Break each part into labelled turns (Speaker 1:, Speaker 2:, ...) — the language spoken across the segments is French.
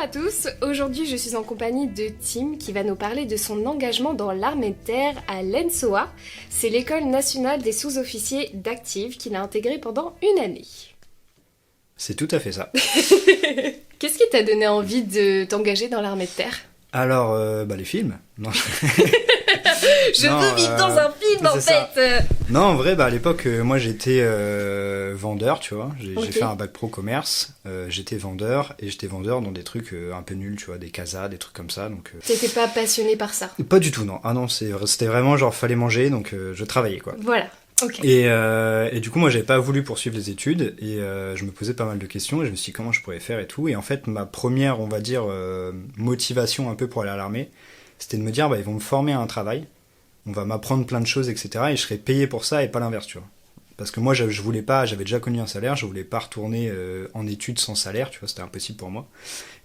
Speaker 1: à tous, aujourd'hui je suis en compagnie de Tim qui va nous parler de son engagement dans l'armée de terre à l'ENSOA. C'est l'école nationale des sous-officiers d'active qu'il a intégrée pendant une année.
Speaker 2: C'est tout à fait ça.
Speaker 1: Qu'est-ce qui t'a donné envie de t'engager dans l'armée de terre ?
Speaker 2: Alors, les films. Non.
Speaker 1: Je veux vivre dans un film en fait.
Speaker 2: Non, en vrai, à l'époque, moi j'étais vendeur, tu vois. J'ai fait un bac pro commerce. J'étais vendeur et j'étais vendeur dans des trucs un peu nuls, tu vois, des casas, des trucs comme ça. Donc.
Speaker 1: T'étais pas passionné par ça ?
Speaker 2: Pas du tout, non. Ah non, c'était vraiment genre fallait manger, donc je travaillais quoi.
Speaker 1: Voilà. Okay.
Speaker 2: Et du coup, moi, j'avais pas voulu poursuivre les études et je me posais pas mal de questions et je me suis dit comment je pourrais faire et tout. Et en fait, ma première, on va dire, motivation un peu pour aller à l'armée, c'était de me dire, ils vont me former à un travail, on va m'apprendre plein de choses, etc. Et je serai payé pour ça et pas l'inverse, tu vois. Parce que moi, je voulais pas, j'avais déjà connu un salaire, je voulais pas retourner en études sans salaire, tu vois, c'était impossible pour moi.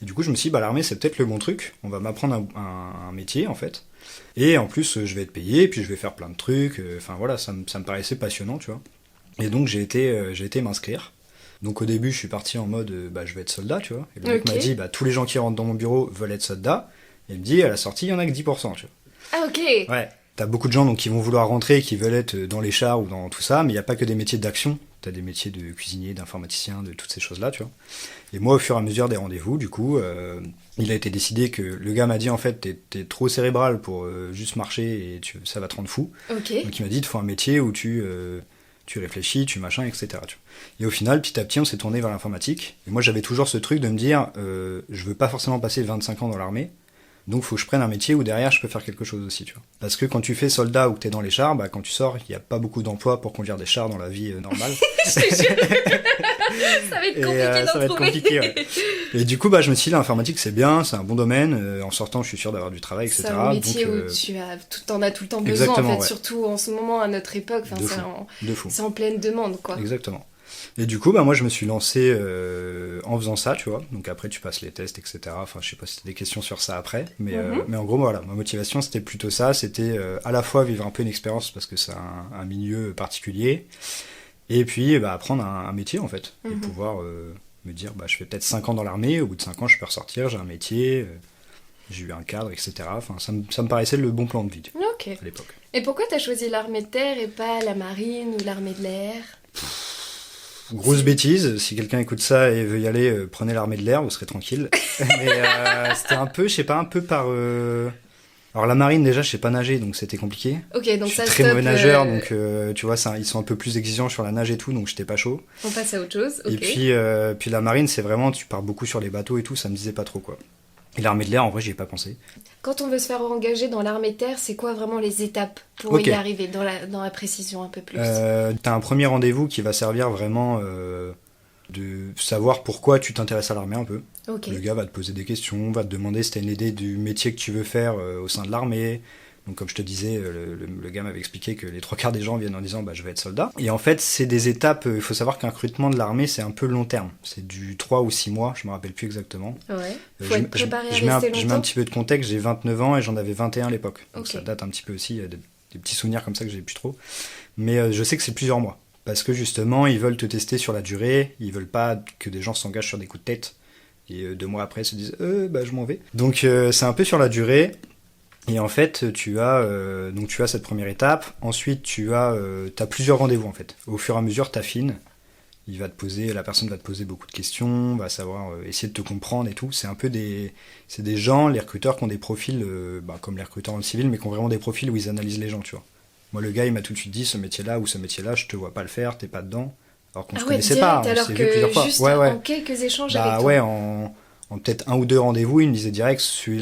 Speaker 2: Et du coup, je me suis dit, l'armée, c'est peut-être le bon truc, on va m'apprendre un métier, en fait. Et en plus, je vais être payé, puis je vais faire plein de trucs. Enfin voilà, ça me paraissait passionnant, tu vois. Et donc j'ai été m'inscrire. Donc au début, je suis parti en mode, je vais être soldat, tu vois. Et le mec m'a dit, tous les gens qui rentrent dans mon bureau veulent être soldats. Et il me dit, à la sortie, il y en a que 10%, tu vois.
Speaker 1: Ah ok.
Speaker 2: Ouais. T'as beaucoup de gens donc qui vont vouloir rentrer, qui veulent être dans les chars ou dans tout ça, mais il n'y a pas que des métiers d'action. T'as des métiers de cuisinier, d'informaticien, de toutes ces choses-là, tu vois. Et moi, au fur et à mesure des rendez-vous, du coup, il a été décidé que le gars m'a dit, en fait, t'es trop cérébral pour juste marcher et ça va te rendre fou.
Speaker 1: Okay.
Speaker 2: Donc il m'a dit, il te faut un métier où tu réfléchis, tu machin, etc. Tu vois. Et au final, petit à petit, on s'est tourné vers l'informatique. Et moi, j'avais toujours ce truc de me dire, je veux pas forcément passer 25 ans dans l'armée. Donc faut que je prenne un métier où derrière je peux faire quelque chose aussi, tu vois. Parce que quand tu fais soldat ou que t'es dans les chars, quand tu sors, il n'y a pas beaucoup d'emplois pour conduire des chars dans la vie normale.
Speaker 1: Ça va être compliqué d'en
Speaker 2: ça va être compliqué, ouais. Et du coup, je me suis dit, l'informatique c'est bien, c'est un bon domaine. En sortant, je suis sûr d'avoir du travail, etc.
Speaker 1: C'est un métier où t'en as tout le temps besoin, en fait, surtout en ce moment, à notre époque. C'est en pleine demande, quoi.
Speaker 2: Exactement. Et du coup, moi, je me suis lancé en faisant ça, tu vois. Donc après, tu passes les tests, etc. Enfin, je sais pas si t'as des questions sur ça après. Mais en gros, voilà, ma motivation, c'était plutôt ça. C'était à la fois vivre un peu une expérience parce que c'est un milieu particulier. Et puis, apprendre un métier, en fait. Et pouvoir me dire, je fais peut-être 5 ans dans l'armée. Au bout de 5 ans, je peux ressortir, j'ai un métier. J'ai eu un cadre, etc. Enfin, ça me paraissait le bon plan de vie à l'époque.
Speaker 1: Et pourquoi t'as choisi l'armée de terre et pas la marine ou l'armée de l'air ?
Speaker 2: Grosse bêtise, si quelqu'un écoute ça et veut y aller, prenez l'armée de l'air, vous serez tranquille. Mais c'était un peu par... Alors la marine déjà, je sais pas nager, donc c'était compliqué.
Speaker 1: Ok, donc
Speaker 2: je suis très mauvais nageur, donc tu vois, ils sont un peu plus exigeants sur la nage et tout, donc j'étais pas chaud.
Speaker 1: On passe à autre chose, ok.
Speaker 2: Et puis la marine, c'est vraiment, tu pars beaucoup sur les bateaux et tout, ça me disait pas trop quoi. Et l'armée de l'air, en vrai, j'y ai pas pensé.
Speaker 1: Quand on veut se faire engager dans l'armée de terre, c'est quoi vraiment les étapes pour y arriver, dans la précision un peu plus ?
Speaker 2: T'as un premier rendez-vous qui va servir vraiment de savoir pourquoi tu t'intéresses à l'armée un peu.
Speaker 1: Okay.
Speaker 2: Le gars va te poser des questions, va te demander si t'as une idée du métier que tu veux faire au sein de l'armée. Donc comme je te disais, le gars m'avait expliqué que les 3 quarts des gens viennent en disant je vais être soldat. Et en fait, c'est des étapes, il faut savoir qu'un recrutement de l'armée, c'est un peu long terme. C'est du 3 ou 6 mois, je me rappelle plus exactement.
Speaker 1: Ouais, faut être préparé à rester longtemps.
Speaker 2: Je mets un petit peu de contexte, j'ai 29 ans et j'en avais 21 à l'époque. Donc
Speaker 1: okay.
Speaker 2: Ça date un petit peu aussi, des petits souvenirs comme ça que j'ai plus trop. Mais je sais que c'est plusieurs mois. Parce que justement, ils veulent te tester sur la durée, ils veulent pas que des gens s'engagent sur des coups de tête. Et 2 mois après, ils se disent je m'en vais. Donc c'est un peu sur la durée. Et en fait, tu as cette première étape. Ensuite, t'as plusieurs rendez-vous en fait. Au fur et à mesure, t'affines. La personne va te poser beaucoup de questions, va savoir essayer de te comprendre et tout. C'est des gens, les recruteurs qui ont des profils, comme les recruteurs dans le civil, mais qui ont vraiment des profils où ils analysent les gens, tu vois. Moi, le gars, il m'a tout de suite dit, ce métier-là ou ce métier-là, je te vois pas le faire, t'es pas dedans. Alors qu'on se connaissait pas, on s'est vu plusieurs fois.
Speaker 1: Juste en quelques échanges avec toi.
Speaker 2: Ouais, en peut-être 1 ou 2 rendez-vous, il me disait direct,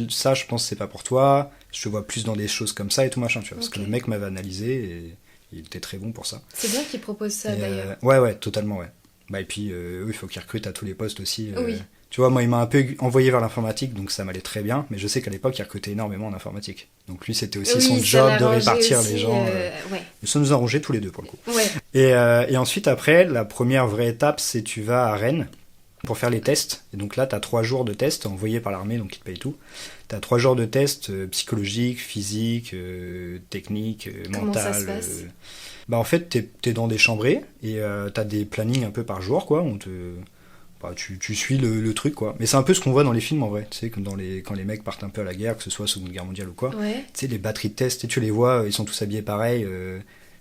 Speaker 2: ça, je pense que c'est pas pour toi. Je te vois plus dans des choses comme ça et tout machin, tu vois. Parce que le mec m'avait analysé et il était très bon pour ça.
Speaker 1: C'est bien qu'il propose ça d'ailleurs.
Speaker 2: Ouais, totalement, ouais. Et puis, il faut qu'il recrute à tous les postes aussi.
Speaker 1: Oui.
Speaker 2: Tu vois, moi, il m'a un peu envoyé vers l'informatique, donc ça m'allait très bien. Mais je sais qu'à l'époque, il recrutait énormément en informatique. Donc lui, c'était aussi son job de répartir les gens.
Speaker 1: Ouais.
Speaker 2: Ça nous a arrangé tous les deux, pour le coup.
Speaker 1: Ouais.
Speaker 2: Et ensuite, après, la première vraie étape, c'est tu vas à Rennes pour faire les tests. Et donc là, tu as 3 jours de tests envoyés par l'armée, donc ils te payent tout. Tu as 3 jours de tests psychologiques, physiques, techniques,
Speaker 1: Comment
Speaker 2: mentales.
Speaker 1: Ça se passe
Speaker 2: En fait, t'es dans des chambrées et t'as des plannings un peu par jour, quoi. Bah, tu suis le truc, quoi. Mais c'est un peu ce qu'on voit dans les films, en vrai. Tu sais, comme quand les mecs partent un peu à la guerre, que ce soit Seconde Guerre mondiale ou quoi.
Speaker 1: Ouais.
Speaker 2: Tu sais, les batteries de test, tu les vois, ils sont tous habillés pareil.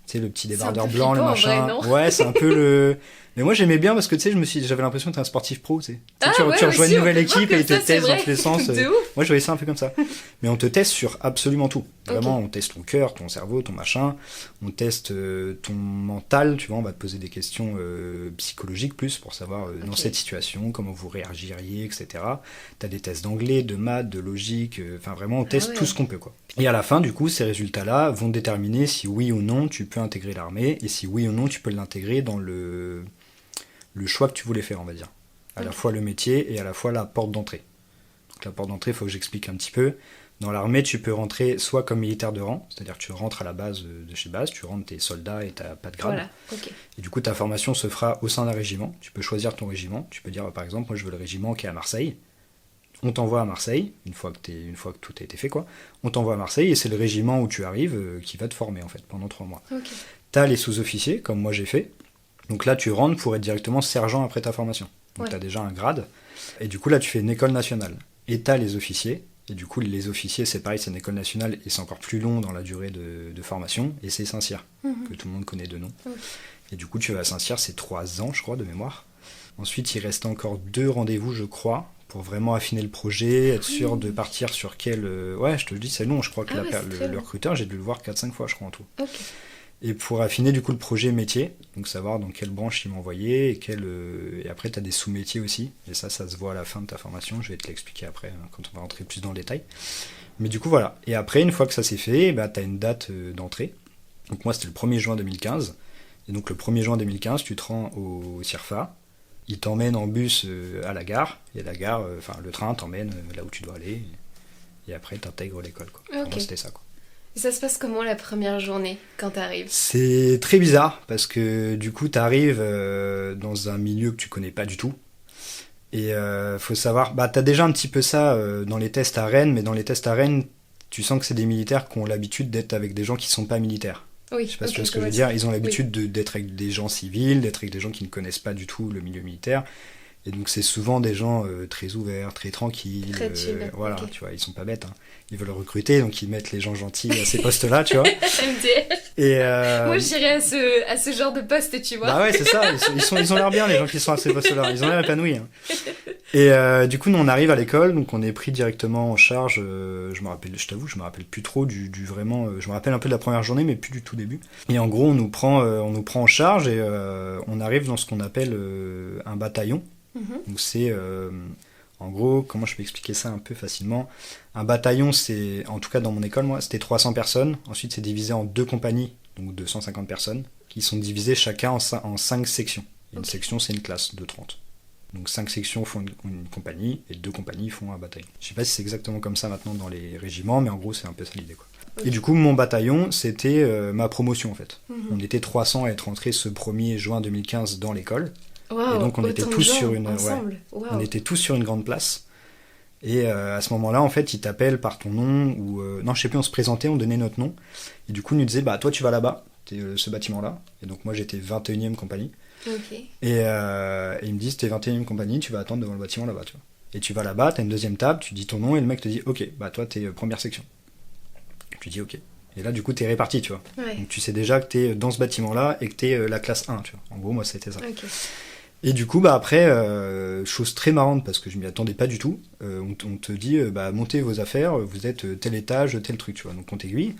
Speaker 2: Tu sais, le petit débardeur
Speaker 1: C'est un peu
Speaker 2: blanc, le
Speaker 1: flippant, en
Speaker 2: machin.
Speaker 1: vrai, non
Speaker 2: Ouais, c'est un peu le... Mais moi, j'aimais bien parce que, tu sais, j'avais l'impression d'être un sportif pro, tu sais. Tu sais, tu rejoins une nouvelle équipe et ils te testent dans tous les sens.
Speaker 1: De ouf.
Speaker 2: Moi, je voyais ça un peu comme ça. Mais on te teste sur absolument tout. Vraiment,
Speaker 1: Ok.
Speaker 2: on teste ton cœur, ton cerveau, ton machin. On teste ton mental, tu vois. On va te poser des questions psychologiques plus pour savoir dans
Speaker 1: Ok.
Speaker 2: cette situation, comment vous réagiriez, etc. T'as des tests d'anglais, de maths, de logique. Enfin, vraiment, on teste
Speaker 1: ouais.
Speaker 2: tout ce qu'on peut, quoi. Et à la fin, du coup, ces résultats-là vont déterminer si oui ou non tu peux intégrer l'armée et si oui ou non tu peux l'intégrer dans le choix que tu voulais faire, on va dire. À la
Speaker 1: Ok.
Speaker 2: fois le métier et à la fois la porte d'entrée. Donc la porte d'entrée, il faut que j'explique un petit peu. Dans l'armée, tu peux rentrer soit comme militaire de rang, c'est-à-dire que tu rentres à la base de chez base, tu rentres, t'es soldat et t'as pas de grade.
Speaker 1: Voilà, ok.
Speaker 2: Et du coup, ta formation se fera au sein d'un régiment. Tu peux choisir ton régiment. Tu peux dire, par exemple, moi je veux le régiment qui est à Marseille. On t'envoie à Marseille, une fois que tout a été fait, quoi. On t'envoie à Marseille et c'est le régiment où tu arrives qui va te former, en fait, pendant 3 mois.
Speaker 1: Ok.
Speaker 2: T'as les sous-officiers, comme moi j'ai fait. Donc là, tu rentres pour être directement sergent après ta formation. Donc
Speaker 1: Ouais.
Speaker 2: t'as déjà un grade. Et du coup, là, tu fais une école nationale. Et t'as les officiers. Et du coup, les officiers, c'est pareil, c'est une école nationale et c'est encore plus long dans la durée de formation. Et c'est Saint-Cyr, que tout le monde connaît de nom.
Speaker 1: Ok.
Speaker 2: Et du coup, tu vas à Saint-Cyr, c'est 3 ans, je crois, de mémoire. Ensuite, il reste encore 2 rendez-vous, je crois, pour vraiment affiner le projet, être sûr de partir sur quel... Ouais, je te le dis, c'est long. Je crois que
Speaker 1: Ah ouais, c'est très
Speaker 2: le
Speaker 1: long.
Speaker 2: recruteur, j'ai dû le voir 4-5 fois, je crois, en tout.
Speaker 1: Ok.
Speaker 2: Et pour affiner du coup le projet métier, donc savoir dans quelle branche il m'a envoyé, et après tu as des sous-métiers aussi, et ça se voit à la fin de ta formation, je vais te l'expliquer après quand on va rentrer plus dans le détail. Mais du coup voilà, et après une fois que ça s'est fait, bah, tu as une date d'entrée, donc moi c'était le 1er juin 2015, et donc le 1er juin 2015 tu te rends au CIRFA, il t'emmène en bus à la gare, et la gare, le train t'emmène là où tu dois aller, et après t'intègres l'école, quoi.
Speaker 1: Ok.
Speaker 2: Vraiment, c'était ça, quoi.
Speaker 1: Et ça se passe comment la première journée quand t'arrives?
Speaker 2: C'est très bizarre parce que du coup t'arrives dans un milieu que tu connais pas du tout et faut savoir, bah t'as déjà un petit peu ça dans les tests à Rennes, mais dans les tests à Rennes tu sens que c'est des militaires qui ont l'habitude d'être avec des gens qui sont pas militaires.
Speaker 1: Oui,
Speaker 2: Je sais pas si
Speaker 1: ok,
Speaker 2: tu vois ce que je
Speaker 1: ouais,
Speaker 2: veux dire, ils ont l'habitude d'être avec des gens civils, d'être avec des gens qui ne connaissent pas du tout le milieu militaire. Et donc c'est souvent des gens très ouverts, très tranquilles.
Speaker 1: Très chill,
Speaker 2: voilà,
Speaker 1: ok.
Speaker 2: tu vois, ils sont pas bêtes. Hein. Ils veulent recruter, donc ils mettent les gens gentils à ces postes-là, tu vois.
Speaker 1: MDR.
Speaker 2: Et
Speaker 1: Moi j'irais à ce genre de poste, tu vois.
Speaker 2: bah ouais, c'est ça. Ils ont l'air bien, les gens qui sont à ces postes-là. Ils ont l'air épanouis. Hein. Et du coup, nous on arrive à l'école, donc on est pris directement en charge. Je t'avoue, je me rappelle plus trop du vraiment. Je me rappelle un peu de la première journée, mais plus du tout début. Et en gros, on nous prend en charge et on arrive dans ce qu'on appelle un bataillon.
Speaker 1: Mhm.
Speaker 2: Donc c'est en gros, comment je peux expliquer ça un peu facilement? Un bataillon, c'est, en tout cas dans mon école, moi, c'était 300 personnes. Ensuite, c'est divisé en 2 compagnies, donc de 150 personnes, qui sont divisées chacun en 5 sections. Et une
Speaker 1: Ok.
Speaker 2: section, c'est une classe de 30. Donc 5 sections font une compagnie, et 2 compagnies font un bataillon. Je sais pas si c'est exactement comme ça maintenant dans les régiments, mais en gros, c'est un peu ça l'idée, quoi.
Speaker 1: Ok.
Speaker 2: Et du coup, mon bataillon, c'était ma promotion, en fait.
Speaker 1: Mhm.
Speaker 2: On était 300 à être rentrés ce 1er juin 2015 dans l'école.
Speaker 1: Waouh,
Speaker 2: Et donc, on était
Speaker 1: autant de
Speaker 2: tous
Speaker 1: gens
Speaker 2: sur une- ouais.
Speaker 1: ensemble. Waouh.
Speaker 2: On était tous sur une grande place. Et à ce moment-là, en fait, ils t'appellent par ton nom, ou... non, je sais plus, on se présentait, on donnait notre nom. Et du coup, ils nous disaient, bah, toi, tu vas là-bas, t'es ce bâtiment-là. Et donc, moi, j'étais 21e compagnie.
Speaker 1: Ok.
Speaker 2: Et ils me disent, t'es 21e compagnie, tu vas attendre devant le bâtiment là-bas, tu vois. Et tu vas là-bas, t'as une deuxième table, tu dis ton nom, et le mec te dit, ok, bah, toi, t'es première section. Tu dis, ok. Et là, du coup, t'es réparti, tu vois.
Speaker 1: Ouais.
Speaker 2: Donc, tu sais déjà que t'es dans ce bâtiment-là, et que t'es la classe 1, tu vois. En gros, moi, c'était ça.
Speaker 1: Ok.
Speaker 2: Et du coup, bah après, chose très marrante parce que je m'y attendais pas du tout, on te dit, bah montez vos affaires, vous êtes tel étage, tel truc, tu vois. Donc on t'aiguille,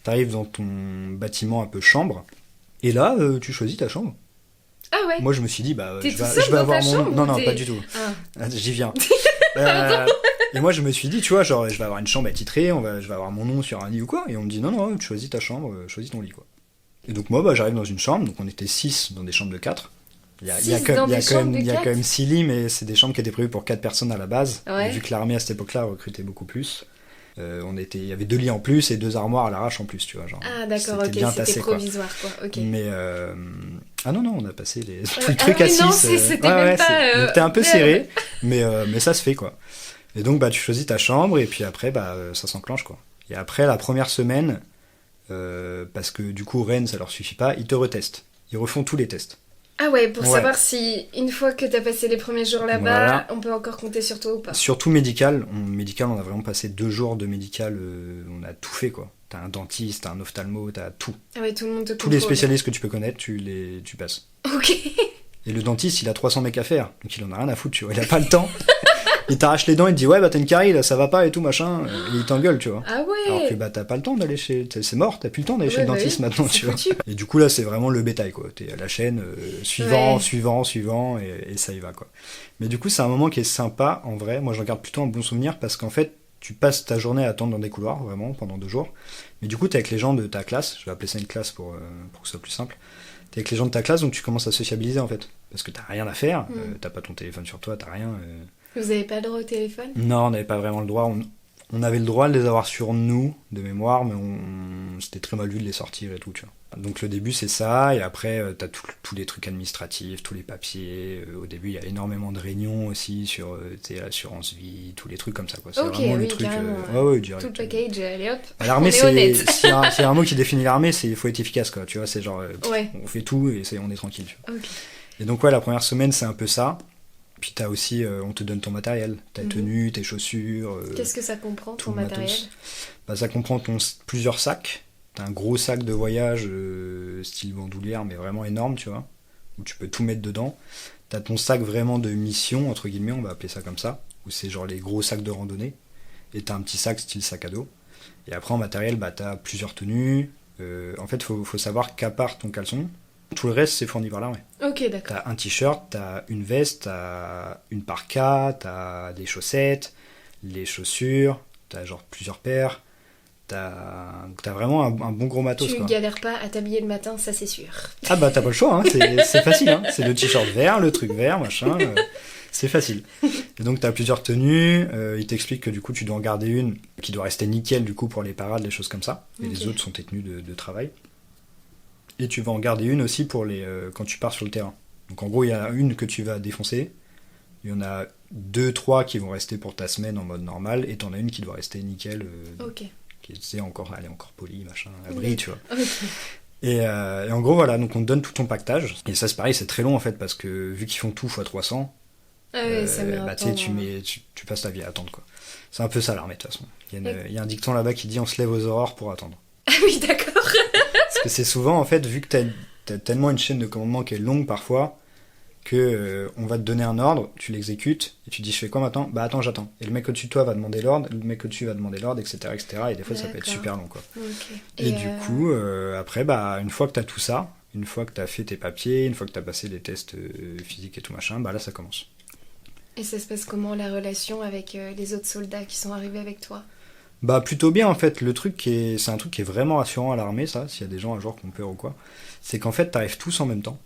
Speaker 2: t'arrives dans ton bâtiment un peu chambre, et là, tu choisis ta chambre.
Speaker 1: Ah ouais.
Speaker 2: Moi, je me suis dit, bah
Speaker 1: T'es
Speaker 2: je
Speaker 1: tout
Speaker 2: vais,
Speaker 1: seul
Speaker 2: je vais
Speaker 1: dans
Speaker 2: avoir
Speaker 1: ta
Speaker 2: mon...
Speaker 1: chambre
Speaker 2: Non,
Speaker 1: ou
Speaker 2: non,
Speaker 1: t'es-
Speaker 2: pas du tout.
Speaker 1: Ah.
Speaker 2: J'y viens. Et moi, je me suis dit, tu vois, genre, je vais avoir une chambre attitrée, je vais avoir mon nom sur un lit ou quoi, et on me dit, non, non, tu choisis ta chambre, choisis ton lit, quoi. Et donc moi, bah, j'arrive dans une chambre, donc on était 6 dans des chambres de 4. Il y a
Speaker 1: Six
Speaker 2: quand
Speaker 1: dans des chambres de
Speaker 2: il y a quand
Speaker 1: quatre
Speaker 2: même 6 lits, mais c'est des chambres qui étaient prévues pour 4 personnes à la base.
Speaker 1: Ouais.
Speaker 2: Et vu que l'armée à cette époque-là recrutait beaucoup plus, il y avait 2 lits en plus et 2 armoires à l'arrache en plus, tu vois. Genre,
Speaker 1: Ah d'accord,
Speaker 2: c'était
Speaker 1: ok,
Speaker 2: bien
Speaker 1: c'était
Speaker 2: tassé, quoi.
Speaker 1: provisoire quoi. Ok.
Speaker 2: Mais ah non, on a passé les tout
Speaker 1: Ah
Speaker 2: le truc
Speaker 1: oui,
Speaker 2: à 6.
Speaker 1: non, c'était même pas,
Speaker 2: Donc t'es un peu
Speaker 1: merde.
Speaker 2: serré, mais ça se fait, quoi. Et donc bah tu choisis ta chambre et puis après bah ça s'enclenche, quoi. Et après la première semaine, parce que du coup Rennes ça leur suffit pas, ils te retestent. Ils refont tous les tests.
Speaker 1: Ah ouais, pour
Speaker 2: Ouais.
Speaker 1: savoir si une fois que t'as passé les premiers jours là-bas,
Speaker 2: Voilà.
Speaker 1: on peut encore compter sur toi ou pas.
Speaker 2: Surtout médical. Médical, on a vraiment passé 2 jours de médical. On a tout fait, quoi. T'as un dentiste, t'as un ophtalmo, t'as tout.
Speaker 1: Ah ouais, tout le monde te
Speaker 2: Tous les
Speaker 1: contrôle.
Speaker 2: spécialistes que tu peux connaître, tu passes.
Speaker 1: Ok.
Speaker 2: Et le dentiste, il a 300 mecs à faire. Donc il en a rien à foutre, tu vois. Il a pas le temps. Il t'arrache les dents, il te dit ouais, bah t'as une carie, là, ça va pas et tout, machin. Et il t'engueule, tu vois.
Speaker 1: Ah ouais.
Speaker 2: Alors que bah t'as pas le temps d'aller chez... C'est mort, t'as plus le temps d'aller chez le
Speaker 1: bah
Speaker 2: dentiste
Speaker 1: oui,
Speaker 2: maintenant,
Speaker 1: c'est
Speaker 2: tu vois.
Speaker 1: foutu.
Speaker 2: Et du coup là c'est vraiment le bétail, quoi. T'es à la chaîne, suivant,
Speaker 1: Ouais.
Speaker 2: suivant, et ça y va, quoi. Mais du coup c'est un moment qui est sympa, en vrai. Moi j'en garde plutôt un bon souvenir parce qu'en fait tu passes ta journée à attendre dans des couloirs, vraiment, pendant 2 jours. Mais du coup t'es avec les gens de ta classe, je vais appeler ça une classe pour que ce soit plus simple. T'es avec les gens de ta classe, donc tu commences à sociabiliser, en fait. Parce que t'as rien à faire, t'as pas ton téléphone sur toi, t'as rien...
Speaker 1: Vous avez pas le droit au téléphone?
Speaker 2: Non, on n'avait pas vraiment le droit. On avait le droit de les avoir sur nous, de mémoire, mais c'était très mal vu de les sortir et tout, tu vois. Donc le début, c'est ça, et après, t'as tous les trucs administratifs, tous les papiers. Au début, il y a énormément de réunions aussi sur l'assurance vie, tous les trucs comme ça, quoi. C'est
Speaker 1: Ok,
Speaker 2: vraiment le
Speaker 1: oui,
Speaker 2: truc...
Speaker 1: carrément.
Speaker 2: ouais, direct.
Speaker 1: Tout le package, allez hop.
Speaker 2: L'armée,
Speaker 1: On est
Speaker 2: c'est
Speaker 1: honnête.
Speaker 2: s'il y a un mot qui définit l'armée, c'est il faut être efficace, quoi. Tu vois, c'est genre,
Speaker 1: Ouais.
Speaker 2: on fait tout et on est tranquille, tu vois.
Speaker 1: Ok.
Speaker 2: Et donc ouais, la première semaine c'est un peu ça. Puis t'as aussi, on te donne ton matériel, ta
Speaker 1: Mhm.
Speaker 2: tenue, tes chaussures.
Speaker 1: Qu'est-ce que ça comprend,
Speaker 2: tout
Speaker 1: ton
Speaker 2: le
Speaker 1: matériel?
Speaker 2: matos. Bah, ça comprend plusieurs sacs. T'as un gros sac de voyage style bandoulière, mais vraiment énorme, tu vois, où tu peux tout mettre dedans. T'as ton sac vraiment de mission, entre guillemets, on va appeler ça comme ça, où c'est genre les gros sacs de randonnée. Et t'as un petit sac style sac à dos. Et après en matériel, bah t'as plusieurs tenues. En fait, faut savoir qu'à part ton caleçon, tout le reste c'est fourni par l'armée.
Speaker 1: Ok, d'accord.
Speaker 2: T'as un t-shirt, t'as une veste, t'as une parka, t'as des chaussettes, les chaussures, t'as genre plusieurs paires, t'as vraiment un bon gros matos,
Speaker 1: Tu
Speaker 2: quoi.
Speaker 1: galères pas à t'habiller le matin, ça c'est sûr.
Speaker 2: Ah bah t'as pas le choix, hein, c'est facile, hein. C'est le t-shirt vert, le truc vert, machin, c'est facile. Et donc t'as plusieurs tenues, il t'explique que du coup tu dois en garder une qui doit rester nickel du coup pour les parades, les choses comme ça, et les
Speaker 1: Ok.
Speaker 2: autres sont tes tenues de travail. Et tu vas en garder une aussi pour quand tu pars sur le terrain. Donc en gros, il y en a une que tu vas défoncer, il y en a 2-3 qui vont rester pour ta semaine en mode normal, et t'en as une qui doit rester nickel,
Speaker 1: Ok.
Speaker 2: qui est encore polie, machin, abri, tu vois.
Speaker 1: Ok.
Speaker 2: Et en gros, voilà, donc on te donne tout ton pactage. Et ça, c'est pareil, c'est très long en fait, parce que vu qu'ils font tout x 300,
Speaker 1: Ah ouais, ça met un
Speaker 2: bah, tu sais,
Speaker 1: temps, hein.
Speaker 2: tu passes ta vie à attendre, quoi. C'est un peu ça l'armée, de toute façon.
Speaker 1: Ouais.
Speaker 2: Il y a un dicton là-bas qui dit on se lève aux aurores pour attendre.
Speaker 1: Ah oui, d'accord.
Speaker 2: Parce que c'est souvent, en fait, vu que t'as tellement une chaîne de commandement qui est longue parfois, que on va te donner un ordre, tu l'exécutes, et tu dis je fais quoi maintenant? Bah attends, j'attends. Et le mec au-dessus de toi va demander l'ordre, le mec au-dessus va demander l'ordre, etc., etc. Et des fois ça peut être
Speaker 1: D'accord.
Speaker 2: super long, quoi.
Speaker 1: Ok.
Speaker 2: Et du coup, après, bah, une fois que t'as tout ça, une fois que t'as fait tes papiers, une fois que t'as passé les tests physiques et tout machin, bah là ça commence.
Speaker 1: Et ça se passe comment la relation avec les autres soldats qui sont arrivés avec toi?
Speaker 2: Bah plutôt bien en fait, c'est un truc qui est vraiment rassurant à l'armée, ça, s'il y a des gens un jour qui ont peur ou quoi, c'est qu'en fait t'arrives tous en même temps.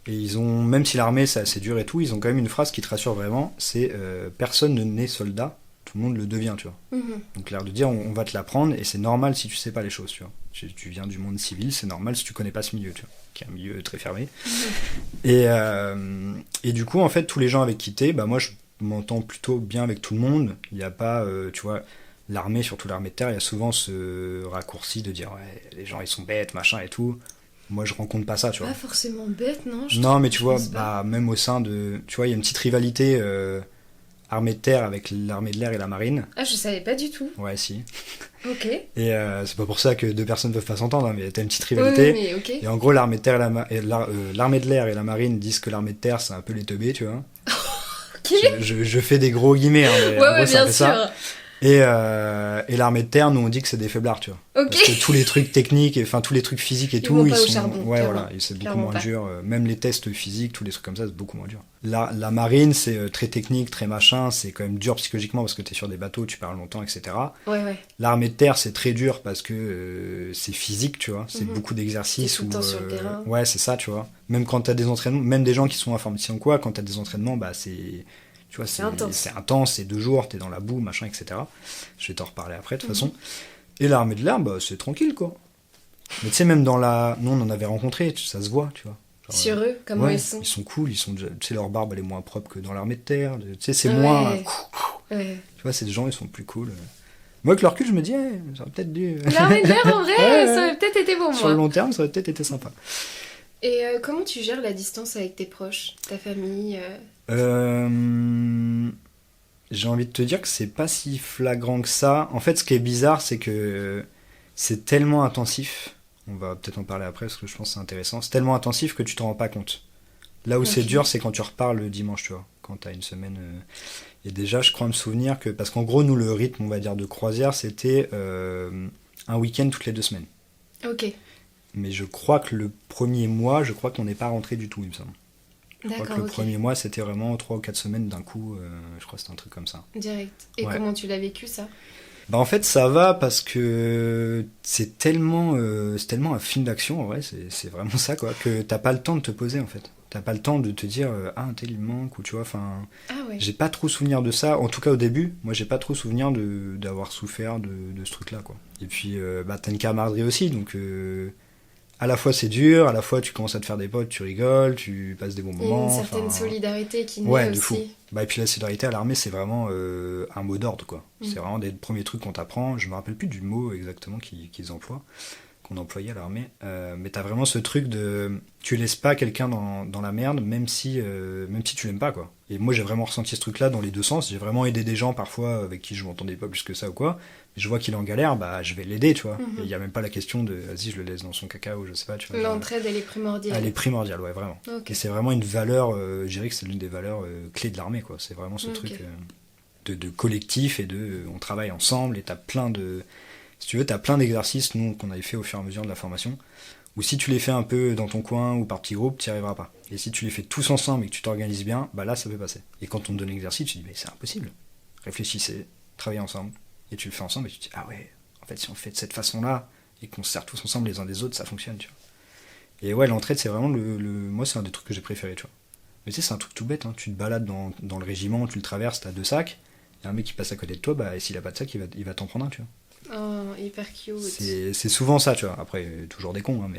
Speaker 2: Et même si l'armée c'est assez dur et tout, ils ont quand même une phrase qui te rassure vraiment, c'est personne ne naît soldat, tout le monde le devient, tu vois.
Speaker 1: Mhm.
Speaker 2: Donc l'air de dire on va te l'apprendre et c'est normal si tu sais pas les choses, tu vois. Tu viens du monde civil, c'est normal si tu connais pas ce milieu, tu vois, qui est un milieu très fermé. Et du coup en fait tous les gens avec qui t'es, bah moi je m'entends plutôt bien avec tout le monde. Il n'y a pas, tu vois, l'armée, surtout l'armée de terre, il y a souvent ce raccourci de dire ouais les gens ils sont bêtes machin et tout. Moi je rencontre pas ça, tu vois.
Speaker 1: Pas forcément bête, non?
Speaker 2: Non, mais tu
Speaker 1: je
Speaker 2: vois,
Speaker 1: pense pas.
Speaker 2: bah, même au sein de... Tu vois, il y a une petite rivalité armée de terre avec l'armée de l'air et la marine.
Speaker 1: Ah, je savais pas du tout.
Speaker 2: Ouais, si.
Speaker 1: Ok.
Speaker 2: Et c'est pas pour ça que deux personnes peuvent pas s'entendre, hein, mais t'as une petite
Speaker 1: Oui,
Speaker 2: rivalité.
Speaker 1: mais ok.
Speaker 2: Et en gros, l'armée de terre l'armée de l'air et la marine disent que l'armée de terre, c'est un peu les teubés, tu vois.
Speaker 1: Ok.
Speaker 2: Je fais des gros guillemets, hein, mais
Speaker 1: Ouais,
Speaker 2: en gros,
Speaker 1: ouais,
Speaker 2: c'est un
Speaker 1: bien
Speaker 2: peu
Speaker 1: sûr.
Speaker 2: ça. Et l'armée de terre, nous, on dit que c'est des faiblards, tu vois.
Speaker 1: Ok.
Speaker 2: Parce que tous les trucs techniques, enfin tous les trucs physiques et
Speaker 1: Ils
Speaker 2: tout,
Speaker 1: vont
Speaker 2: ils
Speaker 1: pas au
Speaker 2: sont.
Speaker 1: charbon,
Speaker 2: Ouais,
Speaker 1: clairement.
Speaker 2: voilà, et c'est beaucoup
Speaker 1: Clairement
Speaker 2: moins
Speaker 1: pas.
Speaker 2: dur. Même les tests physiques, tous les trucs comme ça, c'est beaucoup moins dur. La marine, c'est très technique, très machin, c'est quand même dur psychologiquement parce que t'es sur des bateaux, tu parles longtemps, etc.
Speaker 1: Ouais, ouais.
Speaker 2: L'armée de terre, c'est très dur parce que c'est physique, tu vois. C'est
Speaker 1: Mhm.
Speaker 2: beaucoup d'exercices.
Speaker 1: T'es tout le temps sur le terrain.
Speaker 2: Ouais, c'est ça, tu vois. Même quand t'as des entraînements, même des gens qui sont informaticiens ou quoi, quand t'as des entraînements, bah c'est. Tu vois,
Speaker 1: C'est intense.
Speaker 2: C'est intense, c'est 2 jours, t'es dans la boue, machin, etc. Je vais t'en reparler après, de toute
Speaker 1: Mhm.
Speaker 2: façon. Et l'armée de l'air, bah, c'est tranquille, quoi. Mais tu sais, même dans la... Nous, on en avait rencontré, ça se voit, tu vois. Genre,
Speaker 1: Sur eux, comment
Speaker 2: ouais,
Speaker 1: ils sont?
Speaker 2: cool, tu sais, leur barbe, elle est moins propre que dans l'armée de terre. Tu sais, c'est
Speaker 1: Ouais.
Speaker 2: moins...
Speaker 1: Ouais.
Speaker 2: Tu vois, ces gens, ils sont plus cool. Moi, avec le recul, je me dis, ça aurait peut-être dû...
Speaker 1: L'armée de l'air, en vrai,
Speaker 2: Ouais,
Speaker 1: ça
Speaker 2: ouais.
Speaker 1: aurait peut-être été pour
Speaker 2: Sur le
Speaker 1: moi.
Speaker 2: long terme, ça aurait peut-être été sympa.
Speaker 1: Et comment tu gères la distance avec tes proches, ta famille
Speaker 2: Euh, J'ai envie de te dire que c'est pas si flagrant que ça. En fait, ce qui est bizarre, c'est que c'est tellement intensif. On va peut-être en parler après parce que je pense que c'est intéressant. C'est tellement intensif que tu te rends pas compte. Là où c'est
Speaker 1: Ok.
Speaker 2: dur, c'est quand tu repars le dimanche, tu vois. Quand t'as une semaine. Et déjà, je crois me souvenir que. Parce qu'en gros, nous, le rythme, on va dire, de croisière, c'était un week-end toutes les 2 semaines.
Speaker 1: Ok,
Speaker 2: Mais je crois que le premier mois, je crois qu'on n'est pas rentré du tout, il me semble. Je crois que
Speaker 1: d'accord,
Speaker 2: le
Speaker 1: ok.
Speaker 2: premier mois, c'était vraiment 3 ou 4 semaines d'un coup. Je crois que c'était un truc comme ça.
Speaker 1: Direct. Et
Speaker 2: Ouais.
Speaker 1: comment tu l'as vécu ça?
Speaker 2: Bah en fait ça va parce que c'est tellement un film d'action en vrai, c'est vraiment ça quoi, que t'as pas le temps de te poser en fait. T'as pas le temps de te dire ah un tel il me manque ou tu vois, enfin
Speaker 1: Ah ouais.
Speaker 2: j'ai pas trop souvenir de ça, en tout cas au début, moi j'ai pas trop souvenir d'avoir souffert de ce truc là quoi. Et puis bah t'as une camaraderie aussi donc à la fois c'est dur, à la fois tu commences à te faire des potes, tu rigoles, tu passes des bons
Speaker 1: Et une
Speaker 2: moments,
Speaker 1: certaine
Speaker 2: enfin
Speaker 1: solidarité qui naît
Speaker 2: ouais de fou.
Speaker 1: aussi.
Speaker 2: Bah et puis la solidarité à l'armée c'est vraiment un mot d'ordre quoi.
Speaker 1: Mm.
Speaker 2: C'est vraiment des premiers trucs qu'on t'apprend. Je me rappelle plus du mot exactement qu'ils emploient, qu'on employait à l'armée. Mais t'as vraiment ce truc de tu laisses pas quelqu'un dans la merde même si tu l'aimes pas quoi. Et moi j'ai vraiment ressenti ce truc là dans les deux sens. J'ai vraiment aidé des gens parfois avec qui je m'entendais pas plus que ça ou quoi. Mais je vois qu'il est en galère, bah je vais l'aider tu vois. Et
Speaker 1: Mhm.
Speaker 2: il y a même pas la question de vas-y je le laisse dans son caca ou je sais pas tu vois.
Speaker 1: L'entraide, elle est
Speaker 2: Elle
Speaker 1: primordiale.
Speaker 2: est primordiale, ouais, vraiment.
Speaker 1: Ok.
Speaker 2: Et c'est vraiment une valeur, je dirais que c'est l'une des valeurs clés de l'armée, quoi. C'est vraiment ce
Speaker 1: Ok.
Speaker 2: truc de collectif et on travaille ensemble et t'as plein de. Si tu veux, t'as plein d'exercices, nous, qu'on avait fait au fur et à mesure de la formation, où si tu les fais un peu dans ton coin ou par petits groupes, t'y arriveras pas. Et si tu les fais tous ensemble et que tu t'organises bien, bah là, ça peut passer. Et quand on te donne l'exercice, tu te dis, mais c'est impossible. Réfléchissez, travaillez ensemble. Et tu le fais ensemble et tu te dis, ah ouais, en fait, si on le fait de cette façon-là et qu'on se sert tous ensemble les uns des autres, ça fonctionne, tu vois. Et ouais, l'entraide, c'est vraiment moi, c'est un des trucs que j'ai préféré, tu vois. Mais tu sais, c'est un truc tout bête, hein. Tu te balades dans le régiment, tu le traverses, t'as 2 sacs, il y a un mec qui passe à côté de toi, bah, et s'il a pas de sac, il va t'en prendre un, tu vois.
Speaker 1: Oh, hyper cute.
Speaker 2: C'est souvent ça, tu vois. Après, toujours des cons, hein, mais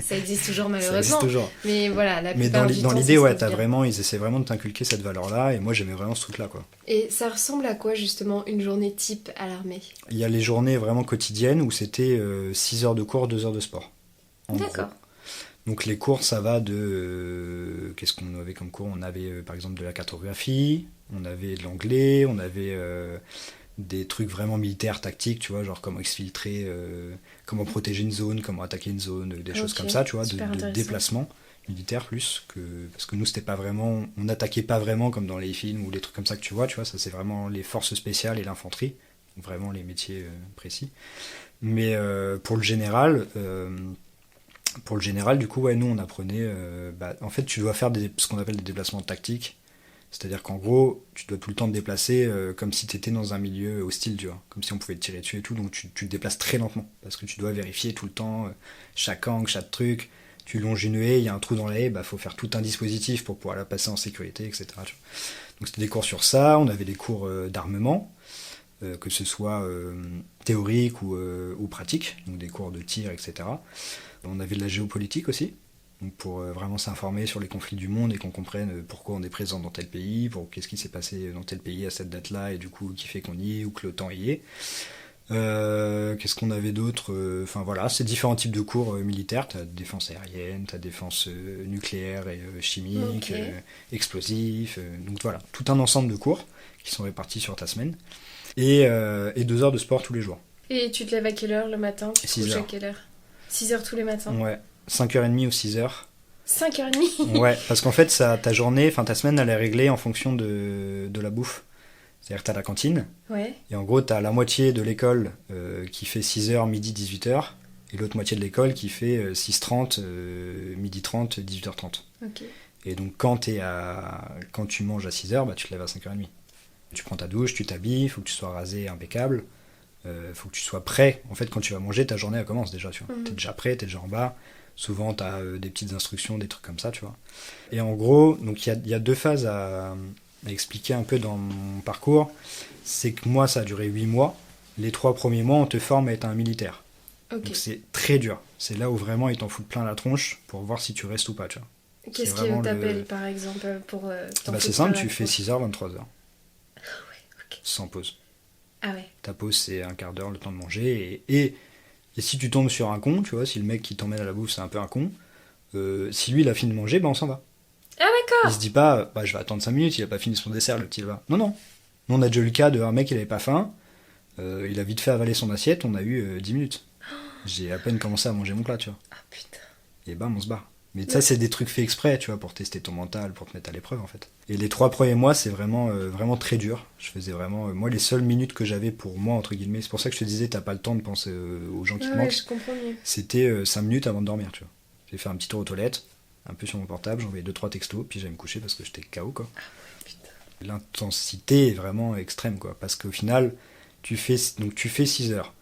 Speaker 1: Ça existe toujours
Speaker 2: ça
Speaker 1: malheureusement.
Speaker 2: existe toujours.
Speaker 1: Mais voilà, la
Speaker 2: Mais
Speaker 1: plupart du
Speaker 2: dans
Speaker 1: temps,
Speaker 2: l'idée,
Speaker 1: ça se
Speaker 2: ouais,
Speaker 1: passe bien.
Speaker 2: ils essaient vraiment de t'inculquer cette valeur-là, et moi, j'aimais vraiment ce truc-là, quoi.
Speaker 1: Et ça ressemble à quoi justement une journée type à l'armée?
Speaker 2: Il y a les journées vraiment quotidiennes où c'était 6 heures de cours, 2 heures de sport. En gros.
Speaker 1: D'accord.
Speaker 2: Donc les cours, ça va de... qu'est-ce qu'on avait comme cours? On avait par exemple de la cartographie, on avait de l'anglais, on avait des trucs vraiment militaires, tactiques, tu vois, genre comment exfiltrer, comment protéger une zone, comment attaquer une zone, des choses
Speaker 1: Ok,
Speaker 2: comme ça, tu vois,
Speaker 1: super
Speaker 2: de
Speaker 1: intéressant.
Speaker 2: déplacement militaire plus que... Parce que nous, c'était pas vraiment... On n'attaquait pas vraiment comme dans les films ou les trucs comme ça que tu vois, ça c'est vraiment les forces spéciales et l'infanterie, vraiment les métiers précis. Mais pour le général, du coup, ouais, nous, on apprenait. En fait, tu dois faire ce qu'on appelle des déplacements tactiques. C'est-à-dire qu'en gros, tu dois tout le temps te déplacer comme si tu étais dans un milieu hostile, tu vois. Comme si on pouvait te tirer dessus et tout. Donc, tu te déplaces très lentement. Parce que tu dois vérifier tout le temps chaque angle, chaque truc. Tu longes une haie, il y a un trou dans la haie, bah, faut faire tout un dispositif pour pouvoir la passer en sécurité, etc. Tu vois. Donc, c'était des cours sur ça. On avait des cours d'armement, que ce soit théorique ou pratique. Donc, des cours de tir, etc. On avait de la géopolitique aussi, donc pour vraiment s'informer sur les conflits du monde et qu'on comprenne pourquoi on est présent dans tel pays, pour qu'est-ce qui s'est passé dans tel pays à cette date-là et du coup qui fait qu'on y est ou que l'OTAN y est. Qu'est-ce qu'on avait d'autre? Enfin voilà, c'est différents types de cours militaires. T'as défense aérienne, t'as défense nucléaire et chimique,
Speaker 1: Ok.
Speaker 2: explosif. Donc voilà, tout un ensemble de cours qui sont répartis sur ta semaine. Et 2 heures de sport tous les jours.
Speaker 1: Et tu te lèves à quelle heure le matin? Tu te
Speaker 2: 6
Speaker 1: couches à
Speaker 2: heures.
Speaker 1: quelle heure? 6 heures tous les matins.
Speaker 2: Ouais, 5h30 ou 6 heures.
Speaker 1: 5h30.
Speaker 2: Ouais, parce qu'en fait, ta journée, enfin ta semaine, elle est réglée en fonction de la bouffe. C'est-à-dire que t'as la cantine,
Speaker 1: Ouais.
Speaker 2: et en gros, t'as la moitié de l'école qui fait 6h, midi, 18h, et l'autre moitié de l'école qui fait 6h30, midi 30, 18h30.
Speaker 1: Ok.
Speaker 2: Et donc, quand tu manges à 6h, bah, tu te lèves à 5h30. Tu prends ta douche, tu t'habilles, faut que tu sois rasé, impeccable, faut que tu sois prêt. En fait, quand tu vas manger, ta journée, elle commence déjà, tu vois.
Speaker 1: Mhm.
Speaker 2: T'es déjà prêt, t'es déjà en bas. Souvent, tu as des petites instructions, des trucs comme ça, tu vois. Et en gros, donc il y a 2 phases à expliquer un peu dans mon parcours. C'est que moi, ça a duré 8 mois. Les 3 premiers mois, on te forme à être un militaire.
Speaker 1: Ok.
Speaker 2: Donc c'est très dur. C'est là où vraiment ils t'en foutent plein la tronche pour voir si tu restes ou pas, tu vois.
Speaker 1: Qu'est-ce
Speaker 2: c'est vraiment
Speaker 1: qui t'appelle
Speaker 2: le-
Speaker 1: par exemple pour t'en
Speaker 2: Bah, c'est
Speaker 1: foutre
Speaker 2: simple,
Speaker 1: plein
Speaker 2: tu
Speaker 1: la
Speaker 2: fais
Speaker 1: tronche?
Speaker 2: 6h, 23h.
Speaker 1: Ok.
Speaker 2: Sans pause.
Speaker 1: Ah ouais.
Speaker 2: Ta pause, c'est un quart d'heure, le temps de manger. Et si tu tombes sur un con, tu vois, si le mec qui t'emmène à la bouffe, c'est un peu un con, Si lui, il a fini de manger, bah on s'en va.
Speaker 1: Ah
Speaker 2: Il
Speaker 1: d'accord.
Speaker 2: se dit pas, bah je vais attendre 5 minutes, il a pas fini son dessert, le petit va. Non, non. Nous, on a déjà eu le cas d'un mec, il avait pas faim, il a vite fait avaler son assiette, on a eu 10 minutes. J'ai à peine commencé à manger mon plat, tu vois.
Speaker 1: Ah putain.
Speaker 2: Et bam, on se barre. Mais ça, c'est des trucs faits exprès, tu vois, pour tester ton mental, pour te mettre à l'épreuve, en fait. Et les 3 premiers mois, c'est vraiment très dur. Je faisais vraiment... moi, les seules minutes que j'avais pour moi, entre guillemets, c'est pour ça que je te disais, t'as pas le temps de penser aux gens qui te
Speaker 1: Ouais,
Speaker 2: manquent.
Speaker 1: je comprends mieux.
Speaker 2: C'était 5 minutes avant de dormir, tu vois. J'ai fait un petit tour aux toilettes, un peu sur mon portable, j'envoyais 2-3 textos, puis j'allais me coucher parce que j'étais KO, quoi.
Speaker 1: Putain.
Speaker 2: L'intensité est vraiment extrême, quoi. Parce qu'au final, tu fais 6 heures.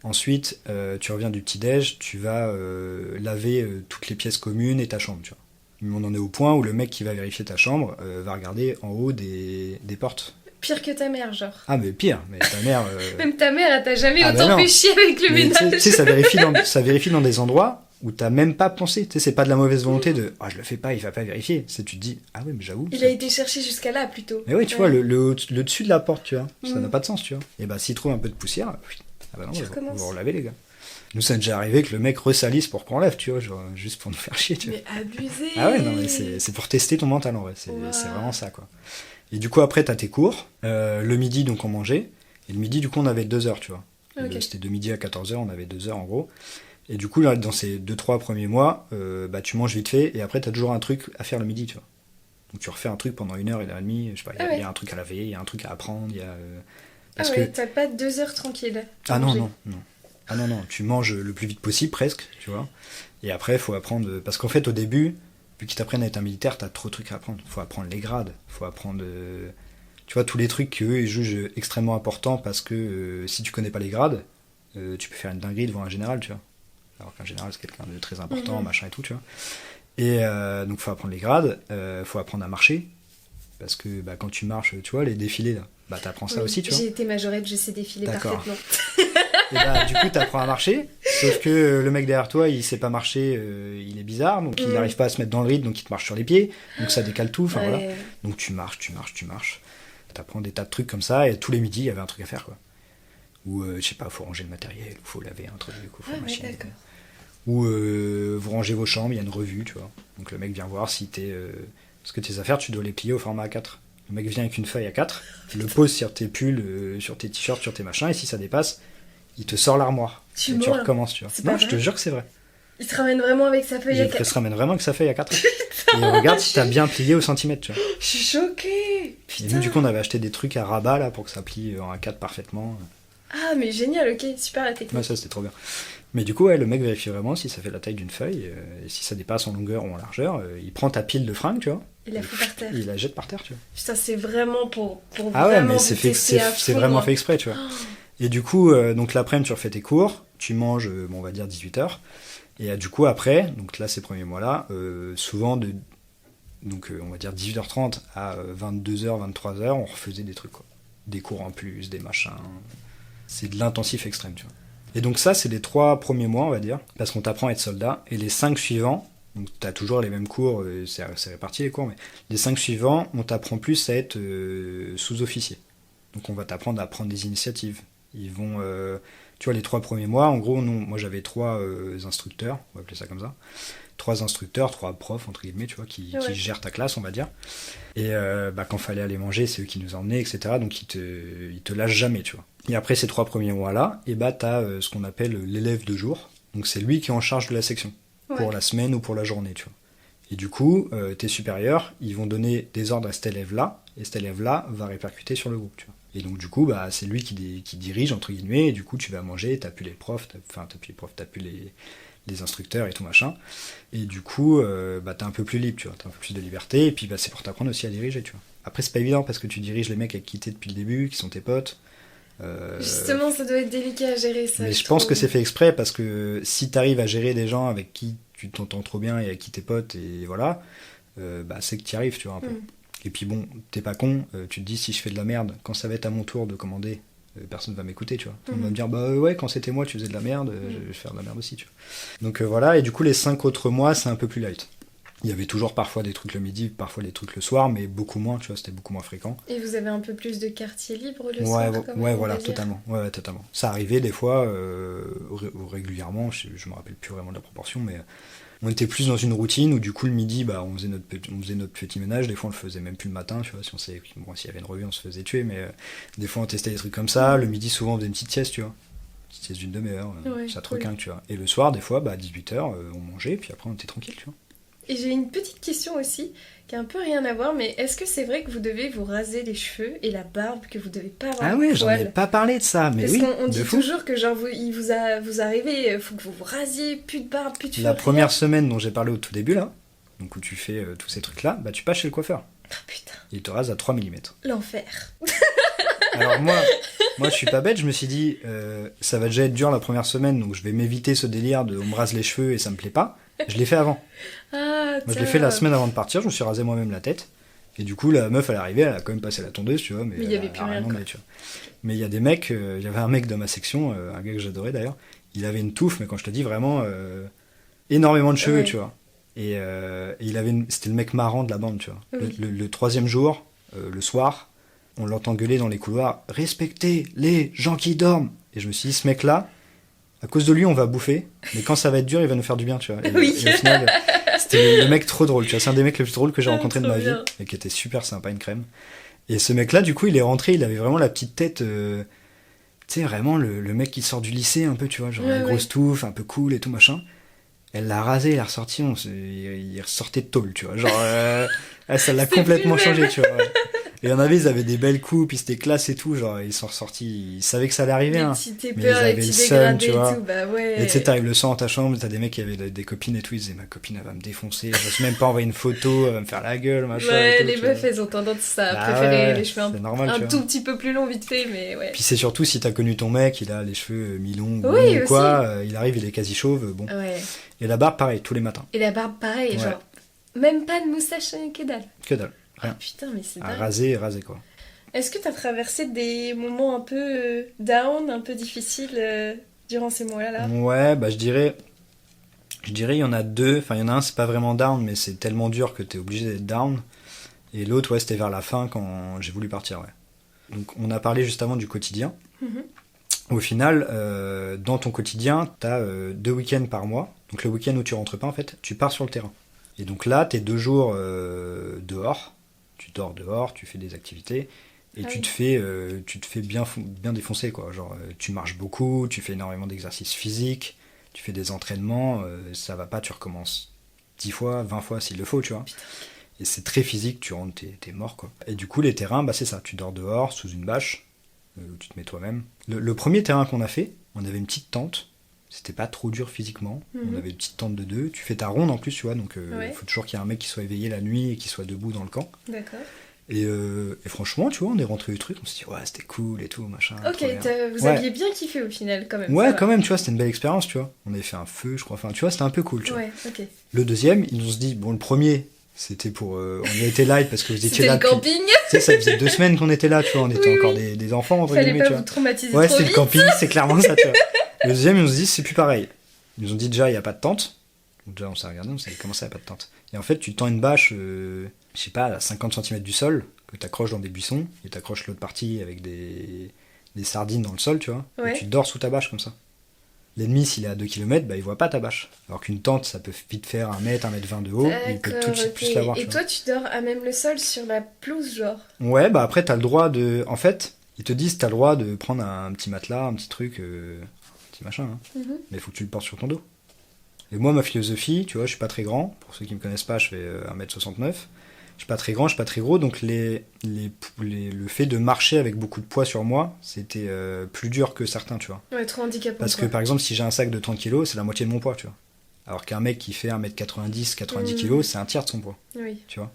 Speaker 2: Ensuite, tu reviens du petit-déj, tu vas laver toutes les pièces communes et ta chambre, tu vois. Mais on en est au point où le mec qui va vérifier ta chambre va regarder en haut des portes.
Speaker 1: Pire que ta mère, genre.
Speaker 2: Ah, mais pire, mais ta mère...
Speaker 1: Même ta mère, elle t'a jamais
Speaker 2: Ah bah
Speaker 1: autant
Speaker 2: non.
Speaker 1: fait chier avec le
Speaker 2: mais
Speaker 1: ménage.
Speaker 2: tu sais, ça vérifie dans des endroits où t'as même pas pensé. Tu sais, c'est pas de la mauvaise volonté de « Ah, je le fais pas, il va pas vérifier ». C'est tu te dis « Ah oui, mais j'avoue ».
Speaker 1: Il
Speaker 2: ça-
Speaker 1: a été chercher jusqu'à là, plutôt.
Speaker 2: Mais oui, tu vois, le dessus de la porte, tu vois, ça
Speaker 1: Mhm.
Speaker 2: n'a pas de sens, tu vois. Et bah, s'il trouve un peu de poussière, ah bah non,
Speaker 1: Tu
Speaker 2: on va
Speaker 1: recommences.
Speaker 2: relaver, les gars. Nous, ça nous est déjà arrivé que le mec ressalisse pour qu'on lève, tu vois, genre, juste pour nous faire chier, tu vois.
Speaker 1: Mais abusé.
Speaker 2: Ah ouais, non, mais c'est pour tester ton mental, en vrai. C'est
Speaker 1: Wow.
Speaker 2: c'est vraiment ça, quoi. Et du coup, après, t'as tes cours. Le midi, donc, on mangeait. Et le midi, du coup, on avait 2 heures, tu vois.
Speaker 1: Ok.
Speaker 2: C'était de midi à 14h, on avait 2 heures, en gros. Et du coup, là, dans ces 2-3 premiers mois, bah, tu manges vite fait. Et après, t'as toujours un truc à faire le midi, tu vois. Donc, tu refais un truc pendant 1h, 1h30. Je sais pas,
Speaker 1: Ah ouais.
Speaker 2: il y a un truc à laver, il y a un truc à apprendre, il y a...
Speaker 1: Ah
Speaker 2: parce
Speaker 1: ouais,
Speaker 2: que...
Speaker 1: t'as pas 2 heures tranquilles.
Speaker 2: Ah non,
Speaker 1: Manger.
Speaker 2: non, non. Ah non, non, tu manges le plus vite possible, presque, tu vois. Et après, il faut apprendre... Parce qu'en fait, au début, vu qu'ils t'apprennent à être un militaire, t'as trop de trucs à apprendre. Faut apprendre les grades, faut apprendre... Tu vois, tous les trucs qu'eux, ils jugent extrêmement importants parce que si tu connais pas les grades, tu peux faire une dinguerie devant un général, tu vois. Alors qu'un général, c'est quelqu'un de très important,
Speaker 1: Mhm.
Speaker 2: machin et tout, tu vois. Et donc, faut apprendre les grades, faut apprendre à marcher. Parce que bah, quand tu marches, tu vois, les défilés, là, bah, t'apprends ça
Speaker 1: Oui,
Speaker 2: aussi, tu vois.
Speaker 1: J'ai été majorette, je sais défiler
Speaker 2: D'accord.
Speaker 1: parfaitement.
Speaker 2: Et bah, du coup, t'apprends à marcher, sauf que le mec derrière toi, il sait pas marcher, il est bizarre, donc il
Speaker 1: Mm.
Speaker 2: n'arrive pas à se mettre dans le rythme, donc il te marche sur les pieds, donc ça décale tout, enfin
Speaker 1: Ouais.
Speaker 2: voilà. Donc tu marches. T'apprends des tas de trucs comme ça, et tous les midis, il y avait un truc à faire, quoi. Ou, je sais pas, faut ranger le matériel, ou faut laver un truc, ou faut
Speaker 1: Ah ouais,
Speaker 2: machiner.
Speaker 1: d'accord.
Speaker 2: Ou vous rangez vos chambres, il y a une revue, tu vois. Donc le mec vient voir si t'es... Parce que tes affaires, tu dois les plier au format A4. Le mec vient avec une feuille A4, le pose sur tes pulls, sur tes t-shirts, sur tes machins, et si ça dépasse, il te sort l'armoire.
Speaker 1: Tu
Speaker 2: Et
Speaker 1: mens,
Speaker 2: tu
Speaker 1: là.
Speaker 2: recommences, tu vois.
Speaker 1: C'est
Speaker 2: Non,
Speaker 1: pas
Speaker 2: je te
Speaker 1: vrai
Speaker 2: jure que c'est vrai.
Speaker 1: Il te ramène vraiment avec sa feuille à
Speaker 2: Il se ramène vraiment avec sa feuille A4. Et regarde si t'as bien plié au centimètre, tu vois.
Speaker 1: Je suis choquée.
Speaker 2: Et
Speaker 1: Putain.
Speaker 2: nous, du coup, on avait acheté des trucs à rabat, là, pour que ça plie en A4 parfaitement.
Speaker 1: Ah, mais génial, ok, super la technique.
Speaker 2: Ouais, ça, c'était trop bien. Mais du coup, ouais, le mec vérifie vraiment si ça fait la taille d'une feuille, et si ça dépasse en longueur ou en largeur, il prend ta pile de fringues, tu vois,
Speaker 1: Il la fout par terre.
Speaker 2: il la jette par terre, tu vois.
Speaker 1: Putain, c'est vraiment pour
Speaker 2: Ah ouais,
Speaker 1: vraiment
Speaker 2: mais
Speaker 1: vous
Speaker 2: c'est fait,
Speaker 1: tester à
Speaker 2: c'est
Speaker 1: fond,
Speaker 2: vraiment
Speaker 1: hein.
Speaker 2: fait exprès, tu vois. Et du coup, donc l'après-midi, tu refais tes cours, tu manges, bon, on va dire 18h, et du coup, après, donc là, ces premiers mois-là, souvent, on va dire 18h30 à 22h, 23h, on refaisait des trucs, quoi. Des cours en plus, des machins. C'est de l'intensif extrême, tu vois. Et donc ça, c'est les 3 premiers mois, on va dire, parce qu'on t'apprend à être soldat, et les 5 suivants, donc t'as toujours les mêmes cours, c'est réparti les cours, mais les 5 suivants, on t'apprend plus à être sous-officier. Donc on va t'apprendre à prendre des initiatives. Ils vont, tu vois, les 3 premiers mois, en gros, moi j'avais 3 instructeurs, on va appeler ça comme ça, 3 instructeurs, 3 profs, entre guillemets, tu vois, qui gèrent ta classe, on va dire. Et quand fallait aller manger, c'est eux qui nous emmenaient, etc. Donc ils te lâchent jamais, tu vois. Et après ces 3 premiers mois-là, et bah t'as ce qu'on appelle l'élève de jour. Donc c'est lui qui est en charge de la section, pour la semaine ou pour la journée, tu vois. Et du coup, tes supérieurs, ils vont donner des ordres à cet élève-là, et cet élève-là va répercuter sur le groupe, tu vois. Et donc du coup, bah, c'est lui qui dirige, entre guillemets, et du coup tu vas manger, t'as plus les profs, t'as plus les instructeurs et tout machin. Et du coup, t'es un peu plus libre, tu vois, t'as un peu plus de liberté, et puis bah, c'est pour t'apprendre aussi à diriger, tu vois. Après, c'est pas évident parce que tu diriges les mecs avec qui t'es depuis le début, qui sont tes potes.
Speaker 1: Justement, ça doit être délicat à gérer ça.
Speaker 2: Mais je pense que c'est fait exprès parce que si t'arrives à gérer des gens avec qui tu t'entends trop bien et avec qui t'es potes, et voilà, c'est que t'y arrives, tu vois, un peu. Et puis bon, t'es pas con, tu te dis si je fais de la merde, quand ça va être à mon tour de commander, personne va m'écouter, tu vois. On va me dire, bah ouais, quand c'était moi, tu faisais de la merde, je vais faire de la merde aussi, tu vois. Donc voilà, et du coup, les 5 autres mois, c'est un peu plus light. Il y avait toujours parfois des trucs le midi, parfois des trucs le soir, mais beaucoup moins, tu vois, c'était beaucoup moins fréquent.
Speaker 1: Et vous avez un peu plus de quartier libre le
Speaker 2: Ouais,
Speaker 1: soir, comme
Speaker 2: ouais,
Speaker 1: on
Speaker 2: voilà,
Speaker 1: va dire.
Speaker 2: totalement. Ouais, totalement. Ça arrivait des fois, régulièrement, je me rappelle plus vraiment de la proportion, mais on était plus dans une routine où du coup le midi, bah, on faisait notre petit ménage. Des fois, on le faisait même plus le matin, tu vois. Si on savait, bon, s'il y avait une revue, on se faisait tuer, mais des fois, on testait des trucs comme ça. Le midi, souvent, on faisait une petite sieste, tu vois. Une petite sieste d'une demi-heure,
Speaker 1: Ouais,
Speaker 2: ça
Speaker 1: cool.
Speaker 2: troquin, tu vois. Et le soir, des fois, bah, à 18h, on mangeait, puis après, on était tranquille, tu vois.
Speaker 1: Et j'ai une petite question aussi, qui a un peu rien à voir, mais est-ce que c'est vrai que vous devez vous raser les cheveux et la barbe, que vous devez pas avoir
Speaker 2: Ah
Speaker 1: de
Speaker 2: ouais, j'en ai
Speaker 1: poils?
Speaker 2: pas parlé de ça, mais
Speaker 1: Parce
Speaker 2: oui,
Speaker 1: qu'on
Speaker 2: de
Speaker 1: dit
Speaker 2: fou.
Speaker 1: toujours que genre vous arrivez, faut que vous vous rasiez, plus de barbe, plus de cheveux.
Speaker 2: La
Speaker 1: rien.
Speaker 2: première semaine dont j'ai parlé au tout début, là, donc où tu fais tous ces trucs-là, bah, tu passes chez le coiffeur.
Speaker 1: Ah putain,
Speaker 2: Il te rase à 3 mm.
Speaker 1: l'enfer.
Speaker 2: Alors moi je suis pas bête, je me suis dit ça va déjà être dur la première semaine, donc je vais m'éviter ce délire de on me rase les cheveux et ça me plaît pas. Je l'ai fait avant.
Speaker 1: Ah,
Speaker 2: Moi je l'ai fait la semaine avant de partir, je me suis rasé moi-même la tête. Et du coup la meuf elle est arrivée, elle a quand même passé la tondeuse, tu vois, mais
Speaker 1: Mais il y avait plus rien, quoi.
Speaker 2: tu vois. Mais il y a des mecs, il y avait un mec dans ma section, un gars que j'adorais d'ailleurs, il avait une touffe, mais quand je te dis vraiment énormément de cheveux,
Speaker 1: Ouais.
Speaker 2: tu vois. Et c'était le mec marrant de la bande, tu vois.
Speaker 1: Oui.
Speaker 2: Le troisième jour, le soir, on l'entend gueuler dans les couloirs, respectez les gens qui dorment. Et je me suis dit, ce mec-là, à cause de lui, on va bouffer, mais quand ça va être dur, il va nous faire du bien, tu vois. Et,
Speaker 1: Oui.
Speaker 2: et au final, c'était le mec trop drôle, tu vois. C'est un des mecs les plus drôles que j'ai
Speaker 1: Ah,
Speaker 2: rencontré de
Speaker 1: trop
Speaker 2: ma vie,
Speaker 1: bien.
Speaker 2: et qui était super sympa, une crème. Et ce mec-là, du coup, il est rentré, il avait vraiment la petite tête, tu sais, vraiment le mec qui sort du lycée, un peu, tu vois, genre
Speaker 1: Ouais,
Speaker 2: la grosse
Speaker 1: ouais.
Speaker 2: touffe, un peu cool et tout, machin. Elle l'a rasé, il est ressorti, il ressortait de tôle, tu vois. Genre, ça l'a
Speaker 1: C'était
Speaker 2: complètement
Speaker 1: plus le
Speaker 2: changé,
Speaker 1: même.
Speaker 2: tu vois. Ouais. Et il y en avait, ils avaient des belles coupes, ils étaient classe et tout, genre, ils sont ressortis, ils savaient que ça allait arriver,
Speaker 1: Les
Speaker 2: hein.
Speaker 1: petits
Speaker 2: Mais ils
Speaker 1: tapers, les
Speaker 2: avaient
Speaker 1: petits
Speaker 2: le seum,
Speaker 1: dégradés
Speaker 2: tu
Speaker 1: et
Speaker 2: vois.
Speaker 1: tout, bah
Speaker 2: Et
Speaker 1: ouais.
Speaker 2: tu sais, t'arrives le soir dans ta chambre, t'as des mecs qui avaient des copines et tout, ils disaient, ma copine, elle va me défoncer, je vais même pas envoyer une photo, elle va me faire la gueule, machin.
Speaker 1: Ouais,
Speaker 2: et tout,
Speaker 1: les
Speaker 2: tu
Speaker 1: meufs,
Speaker 2: vois.
Speaker 1: elles ont tendance à
Speaker 2: Bah
Speaker 1: préférer
Speaker 2: ouais,
Speaker 1: les cheveux
Speaker 2: c'est normal,
Speaker 1: un
Speaker 2: tu vois.
Speaker 1: tout petit peu plus longs vite fait, mais ouais.
Speaker 2: Puis c'est surtout si t'as connu ton mec, il a les cheveux mi-longs,
Speaker 1: Oui,
Speaker 2: longs ou
Speaker 1: aussi.
Speaker 2: quoi, il arrive, il est quasi chauve, bon.
Speaker 1: Ouais.
Speaker 2: Et la barbe, pareil, tous les matins.
Speaker 1: Et la barbe, pareil,
Speaker 2: Ouais.
Speaker 1: genre, même pas de moustache, que dalle.
Speaker 2: Que dalle.
Speaker 1: Ah
Speaker 2: Rien.
Speaker 1: putain, mais c'est
Speaker 2: À
Speaker 1: dingue.
Speaker 2: raser, quoi.
Speaker 1: Est-ce que t'as traversé des moments un peu down, un peu difficiles durant ces mois-là?
Speaker 2: Ouais, bah je dirais, il y en a deux. Enfin, il y en a un, c'est pas vraiment down, mais c'est tellement dur que t'es obligé d'être down. Et l'autre, ouais, c'était vers la fin quand j'ai voulu partir, ouais. Donc, on a parlé juste avant du quotidien.
Speaker 1: Mhm.
Speaker 2: Au final, dans ton quotidien, t'as 2 week-ends par mois. Donc, le week-end où tu rentres pas, en fait, tu pars sur le terrain. Et donc là, t'es 2 jours dehors. Tu dors dehors, tu fais des activités. Et
Speaker 1: Ah
Speaker 2: tu
Speaker 1: oui.
Speaker 2: te fais bien défoncer, quoi. Genre, tu marches beaucoup, tu fais énormément d'exercices physiques, tu fais des entraînements, ça va pas, tu recommences 10 fois, 20 fois s'il le faut, tu vois. Et c'est très physique, tu rentres, t'es mort, quoi. Et du coup, les terrains, bah c'est ça, tu dors dehors, sous une bâche, où tu te mets toi-même. Le premier terrain qu'on a fait, on avait une petite tente, c'était pas trop dur physiquement, on avait une petite tente de 2, tu fais ta ronde en plus, tu vois, donc
Speaker 1: Ouais.
Speaker 2: faut toujours qu'il y ait un mec qui soit éveillé la nuit et qui soit debout dans le camp.
Speaker 1: D'accord.
Speaker 2: Et franchement, tu vois, on est rentré du truc, on s'est dit, ouais, c'était cool et tout, machin.
Speaker 1: Ok,
Speaker 2: trop bien.
Speaker 1: vous
Speaker 2: Ouais.
Speaker 1: aviez bien kiffé au final, quand même.
Speaker 2: Ouais,
Speaker 1: ça va.
Speaker 2: quand même, tu vois, c'était une belle expérience, tu vois. On avait fait un feu, je crois, enfin, tu vois, c'était un peu cool, tu vois.
Speaker 1: Ouais, ok.
Speaker 2: Le deuxième, ils nous ont dit, bon, le premier, c'était pour. On y a été light parce que vous étiez
Speaker 1: C'était
Speaker 2: là
Speaker 1: le
Speaker 2: depuis.
Speaker 1: camping.
Speaker 2: Tu sais, ça faisait 2 semaines qu'on était là, tu vois, on était
Speaker 1: Oui,
Speaker 2: encore
Speaker 1: oui.
Speaker 2: des enfants, entre
Speaker 1: Fallait
Speaker 2: guillemets,
Speaker 1: pas
Speaker 2: tu
Speaker 1: vous
Speaker 2: vois.
Speaker 1: traumatiser
Speaker 2: Ouais,
Speaker 1: trop
Speaker 2: c'était le
Speaker 1: vite.
Speaker 2: camping, c'est clairement ça, tu vois. Le deuxième, ils nous ont dit, c'est plus pareil. Ils nous ont dit, déjà, il n'y a pas de tente. Donc, déjà, on s'est regardé, on s'est dit, comment ça, il n'y a pas de tente? Et en fait, tu tends une bâche, je sais pas, à 50 cm du sol, que tu accroches dans des buissons, et tu accroches l'autre partie avec des sardines dans le sol, tu vois.
Speaker 1: Ouais.
Speaker 2: Et tu dors sous ta bâche comme ça. L'ennemi, s'il est à 2 km, bah, il voit pas ta bâche. Alors qu'une tente, ça peut vite faire 1 mètre, 1,20 m de haut, et il peut tout de suite
Speaker 1: ok.
Speaker 2: plus l'avoir.
Speaker 1: Et
Speaker 2: tu vois.
Speaker 1: toi, tu dors à même le sol sur la pelouse, genre?
Speaker 2: Ouais, bah après, t'as le droit de. En fait, ils te disent, t'as le droit de prendre un petit matelas, un petit truc, un petit machin, hein.
Speaker 1: Mhm.
Speaker 2: Mais il faut que tu le portes sur ton dos. Et moi, ma philosophie, tu vois, je suis pas très grand. Pour ceux qui me connaissent pas, je fais 1,69 m. Je suis pas très grand, je suis pas très gros, donc le fait de marcher avec beaucoup de poids sur moi, c'était plus dur que certains, tu vois.
Speaker 1: Ouais, trop handicapant.
Speaker 2: Parce que
Speaker 1: quoi.
Speaker 2: par exemple, si j'ai un sac de 30 kg, c'est la moitié de mon poids, tu vois. Alors qu'un mec qui fait 1,90 m, 90 kg, c'est un tiers de son poids,
Speaker 1: Oui.
Speaker 2: tu vois.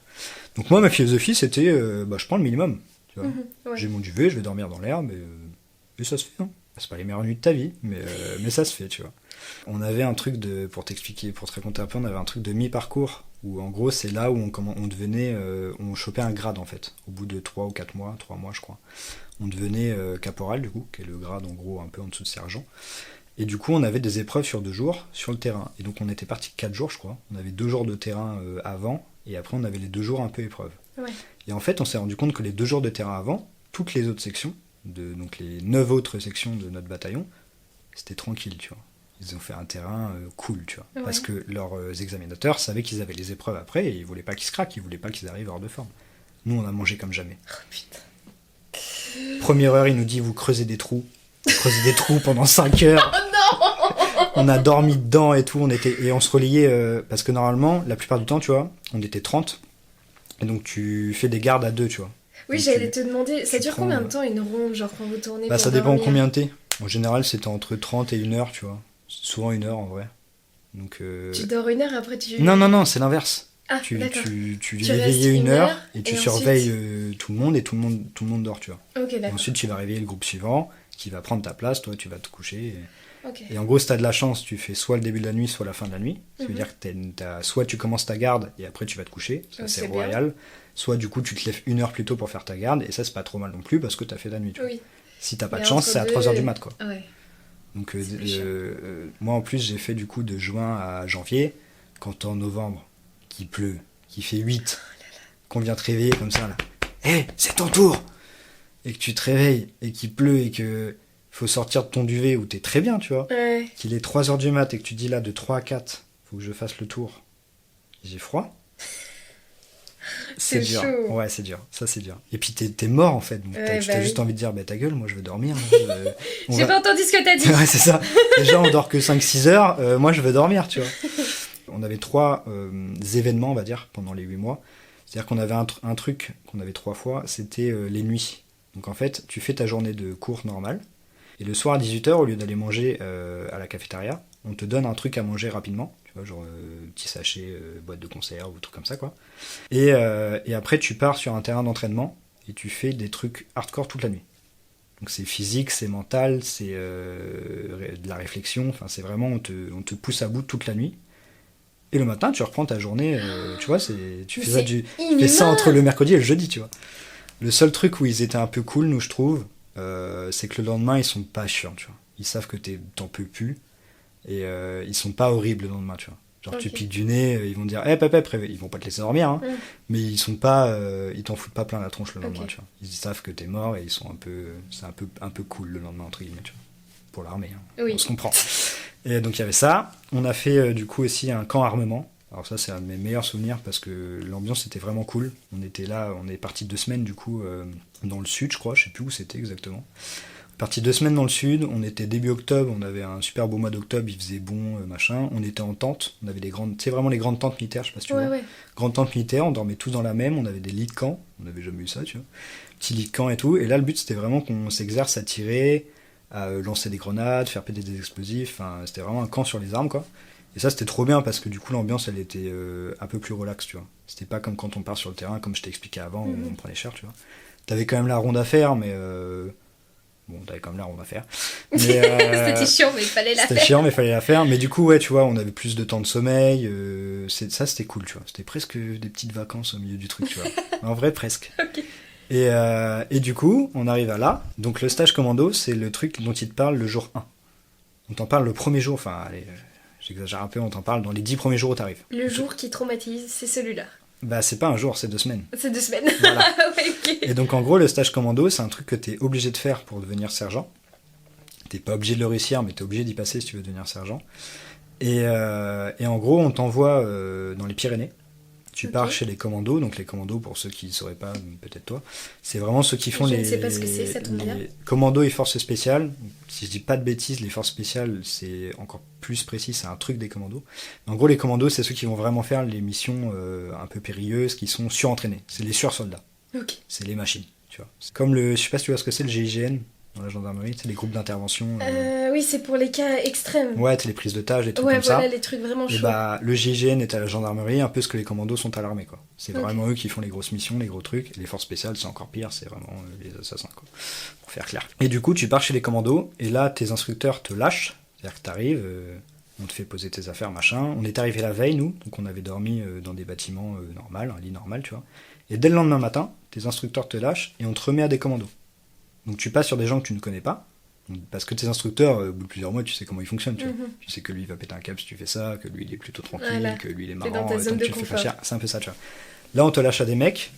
Speaker 2: Donc moi, ma philosophie, c'était, bah, je prends le minimum, tu vois.
Speaker 1: Mhm, ouais.
Speaker 2: J'ai mon duvet, je vais dormir dans l'herbe, et ça se fait, hein. C'est pas les meilleures nuits de ta vie, mais ça se fait, tu vois. On avait un truc de, pour t'expliquer, pour te raconter un peu, on avait un truc de mi-parcours, où en gros, c'est là où on devenait, on chopait un grade, en fait. Au bout de 3 ou 4 mois, 3 mois, je crois. On devenait caporal, du coup, qui est le grade, en gros, un peu en dessous de sergent. Et du coup, on avait des épreuves sur 2 jours sur le terrain. Et donc, on était parti 4 jours, je crois. On avait 2 jours de terrain avant, et après, on avait les 2 jours un peu épreuve.
Speaker 1: Ouais.
Speaker 2: Et en fait, on s'est rendu compte que les 2 jours de terrain avant, toutes les autres sections, donc les 9 autres sections de notre bataillon, c'était tranquille, tu vois. Ils ont fait un terrain cool, tu vois.
Speaker 1: Ouais.
Speaker 2: Parce que leurs examinateurs savaient qu'ils avaient les épreuves après, et ils voulaient pas qu'ils se craquent, ils voulaient pas qu'ils arrivent hors de forme. Nous, on a mangé comme jamais.
Speaker 1: Oh putain.
Speaker 2: Première heure, il nous dit, vous creusez des trous. Vous creusez des trous pendant 5 heures.
Speaker 1: Oh non.
Speaker 2: On a dormi dedans et tout, et on se relayait, parce que normalement, la plupart du temps, tu vois, on était 30, et donc tu fais des gardes à 2, tu vois.
Speaker 1: Oui,
Speaker 2: Donc
Speaker 1: j'allais te demander, ça
Speaker 2: tu
Speaker 1: dure
Speaker 2: prends,
Speaker 1: combien de temps une ronde, genre quand vous tournez
Speaker 2: Bah
Speaker 1: pour
Speaker 2: ça dépend
Speaker 1: dormir?
Speaker 2: combien t'es. En général, c'était entre 30 et 1 heure, tu vois. Souvent 1 heure en vrai. Donc,
Speaker 1: Tu dors 1 heure après tu...
Speaker 2: Non, c'est l'inverse.
Speaker 1: Ah,
Speaker 2: Tu
Speaker 1: d'accord.
Speaker 2: tu
Speaker 1: Tu
Speaker 2: es réveillé
Speaker 1: restes
Speaker 2: 1
Speaker 1: 1
Speaker 2: heure
Speaker 1: heure,
Speaker 2: et tu
Speaker 1: et
Speaker 2: surveilles
Speaker 1: ensuite-
Speaker 2: tout le monde, et tout le monde dort, tu vois.
Speaker 1: Ok,
Speaker 2: Et
Speaker 1: d'accord.
Speaker 2: ensuite, tu vas réveiller le groupe suivant qui va prendre ta place, toi tu vas te coucher.
Speaker 1: Ok.
Speaker 2: Et en gros, si t'as de la chance, tu fais soit le début de la nuit, soit la fin de la nuit. Ça veut
Speaker 1: Mhm.
Speaker 2: dire que soit tu commences ta garde et après tu vas te coucher, ça
Speaker 1: Oh,
Speaker 2: c'est
Speaker 1: c'est
Speaker 2: royal. Soit du coup tu te lèves 1 heure plus tôt pour faire ta garde, et ça c'est pas trop mal non plus parce que t'as fait la nuit, tu vois.
Speaker 1: Oui.
Speaker 2: Si t'as pas
Speaker 1: Et
Speaker 2: de chance,
Speaker 1: entre
Speaker 2: c'est à
Speaker 1: deux-
Speaker 2: 3 heures du mat, quoi.
Speaker 1: Ouais.
Speaker 2: Donc
Speaker 1: C'est plus chiant.
Speaker 2: moi en plus j'ai fait du coup de juin à janvier, quand en novembre, qu'il pleut, qu'il fait 8, qu'on vient te réveiller comme ça là. Hé, c'est ton tour. Et que tu te réveilles et qu'il pleut et que faut sortir de ton duvet où t'es très bien, tu vois.
Speaker 1: Ouais.
Speaker 2: Qu'il est 3 heures du mat et que tu dis là de 3 à 4, faut que je fasse le tour. J'ai froid.
Speaker 1: C'est
Speaker 2: dur.
Speaker 1: chaud.
Speaker 2: Ouais, c'est dur. Ça, c'est dur. Et puis t'es mort en fait. Donc,
Speaker 1: Ouais,
Speaker 2: tu
Speaker 1: bah
Speaker 2: as
Speaker 1: oui.
Speaker 2: juste envie de dire, bah ta gueule, moi je veux dormir. Là. On
Speaker 1: J'ai
Speaker 2: va-
Speaker 1: pas entendu ce que t'as dit.
Speaker 2: Ouais, c'est ça. Déjà, on dort que 5-6 heures. Moi, je veux dormir, tu vois. On avait 3 événements, on va dire, pendant les 8 mois. C'est-à-dire qu'on avait un truc qu'on avait 3 fois, c'était les nuits. Donc en fait, tu fais ta journée de cours normale. Et le soir à 18h, au lieu d'aller manger à la cafétéria, on te donne un truc à manger rapidement. Tu vois, genre petit sachet, boîte de conserve ou truc comme ça, quoi. Et après, tu pars sur un terrain d'entraînement et tu fais des trucs hardcore toute la nuit. Donc c'est physique, c'est mental, c'est de la réflexion. Enfin, c'est vraiment, on te pousse à bout toute la nuit. Et le matin, tu reprends ta journée, tu vois, tu
Speaker 1: Mais
Speaker 2: fais ça,
Speaker 1: c'est
Speaker 2: tu fais ça
Speaker 1: inhumain.
Speaker 2: entre le mercredi et le jeudi, tu vois. Le seul truc où ils étaient un peu cool, nous, je trouve, c'est que le lendemain, ils sont pas chiants, tu vois. Ils savent que t'en peux plus, et ils sont pas horribles le lendemain, tu vois. Genre, tu
Speaker 1: Ok.
Speaker 2: piques du nez, ils vont te dire, hé, pépé, ils vont pas te laisser dormir, hein,
Speaker 1: Mm.
Speaker 2: mais ils sont pas, ils t'en foutent pas plein la tronche le lendemain,
Speaker 1: Ok.
Speaker 2: tu vois. Ils savent que t'es mort, et ils sont c'est un peu cool le lendemain, entre guillemets, tu vois. Pour l'armée, hein.
Speaker 1: Oui.
Speaker 2: On se comprend. Et donc, il y avait ça. On a fait, du coup, aussi un camp armement. Alors ça, c'est un de mes meilleurs souvenirs parce que l'ambiance était vraiment cool. On était là, on est parti 2 semaines du coup dans le sud, je crois, je sais plus où c'était exactement. Parti 2 semaines dans le sud, on était début octobre, on avait un super beau mois d'octobre, il faisait bon, machin. On était en tente, on avait des grandes, c'est vraiment les grandes tentes militaires, je sais pas si tu vois.
Speaker 1: Ouais.
Speaker 2: Grandes tentes militaires, on dormait tous dans la même, on avait des lits de camp, on n'avait jamais eu ça, tu vois. Petits lits de camp et tout. Et là, le but c'était vraiment qu'on s'exerce à tirer, à lancer des grenades, faire péter des explosifs. Enfin, c'était vraiment un camp sur les armes, quoi. Et ça, c'était trop bien parce que du coup, l'ambiance, elle était un peu plus relax, tu vois. C'était pas comme quand on part sur le terrain, comme je t'ai expliqué avant, où on prenait cher, tu vois. T'avais quand même la ronde à faire, mais bon, t'avais quand même la ronde à faire. Mais,
Speaker 1: C'était chiant, mais il fallait la
Speaker 2: c'était
Speaker 1: faire.
Speaker 2: chiant, mais fallait la faire. Mais du coup, ouais, tu vois, on avait plus de temps de sommeil. Ça, c'était cool, tu vois. C'était presque des petites vacances au milieu du truc, tu vois. En vrai, presque.
Speaker 1: Ok.
Speaker 2: Et du coup, on arrive à là. Donc, le stage commando, c'est le truc dont il te parle le jour 1. On t'en parle le premier jour, enfin, allez, j'exagère un peu, on t'en parle dans les 10 premiers jours où t'arrives.
Speaker 1: Le jour qui traumatise, c'est celui-là.
Speaker 2: Bah, c'est pas un jour, c'est 2 semaines.
Speaker 1: C'est 2 semaines.
Speaker 2: Voilà.
Speaker 1: Ouais, ok.
Speaker 2: Et donc, en gros, le stage commando, c'est un truc que t'es obligé de faire pour devenir sergent. T'es pas obligé de le réussir, mais t'es obligé d'y passer si tu veux devenir sergent. Et en gros, on t'envoie dans les Pyrénées. Tu
Speaker 1: Ok.
Speaker 2: pars chez les commandos. Donc les commandos, pour ceux qui ne sauraient pas, peut-être toi, c'est vraiment ceux qui font
Speaker 1: Je ne
Speaker 2: les,
Speaker 1: sais pas ce que c'est, ça tombe bien.
Speaker 2: les commandos et forces spéciales. Si je dis pas de bêtises, les forces spéciales, c'est encore plus précis, c'est un truc des commandos. En gros, les commandos, c'est ceux qui vont vraiment faire les missions un peu périlleuses, qui sont surentraînés. C'est les sursoldats.
Speaker 1: Ok.
Speaker 2: C'est les machines, tu vois. C'est comme je sais pas si tu vois ce que c'est, le GIGN dans la gendarmerie, c'est les groupes d'intervention.
Speaker 1: Oui, c'est pour les cas extrêmes.
Speaker 2: Ouais, c'est les prises d'otages, les trucs
Speaker 1: Ouais,
Speaker 2: comme
Speaker 1: voilà,
Speaker 2: ça.
Speaker 1: les trucs vraiment
Speaker 2: Et
Speaker 1: chauds.
Speaker 2: bah, le GIGN est à la gendarmerie, un peu ce que les commandos sont à l'armée, quoi. C'est
Speaker 1: Ok.
Speaker 2: vraiment eux qui font les grosses missions, les gros trucs. Et les forces spéciales, c'est encore pire, c'est vraiment les assassins, quoi. Pour faire clair. Et du coup, tu pars chez les commandos, et là, tes instructeurs te lâchent. C'est-à-dire que t'arrives, on te fait poser tes affaires, machin. On est arrivé la veille, nous, donc on avait dormi dans des bâtiments normaux, un lit normal, tu vois. Et dès le lendemain matin, tes instructeurs te lâchent, et on te remet à des commandos. Donc tu passes sur des gens que tu ne connais pas, Parce que tes instructeurs, au bout de plusieurs mois, tu sais comment ils fonctionnent. Tu vois.
Speaker 1: Mhm.
Speaker 2: Tu sais que lui, il va péter un câble si tu fais ça, que lui, il est plutôt tranquille,
Speaker 1: Voilà.
Speaker 2: que lui, il est
Speaker 1: T'es
Speaker 2: marrant,
Speaker 1: dans ta zone
Speaker 2: tant que
Speaker 1: de
Speaker 2: tu le fais pas
Speaker 1: confort.
Speaker 2: cher. C'est un peu ça, tu vois. Là, on te lâche à des mecs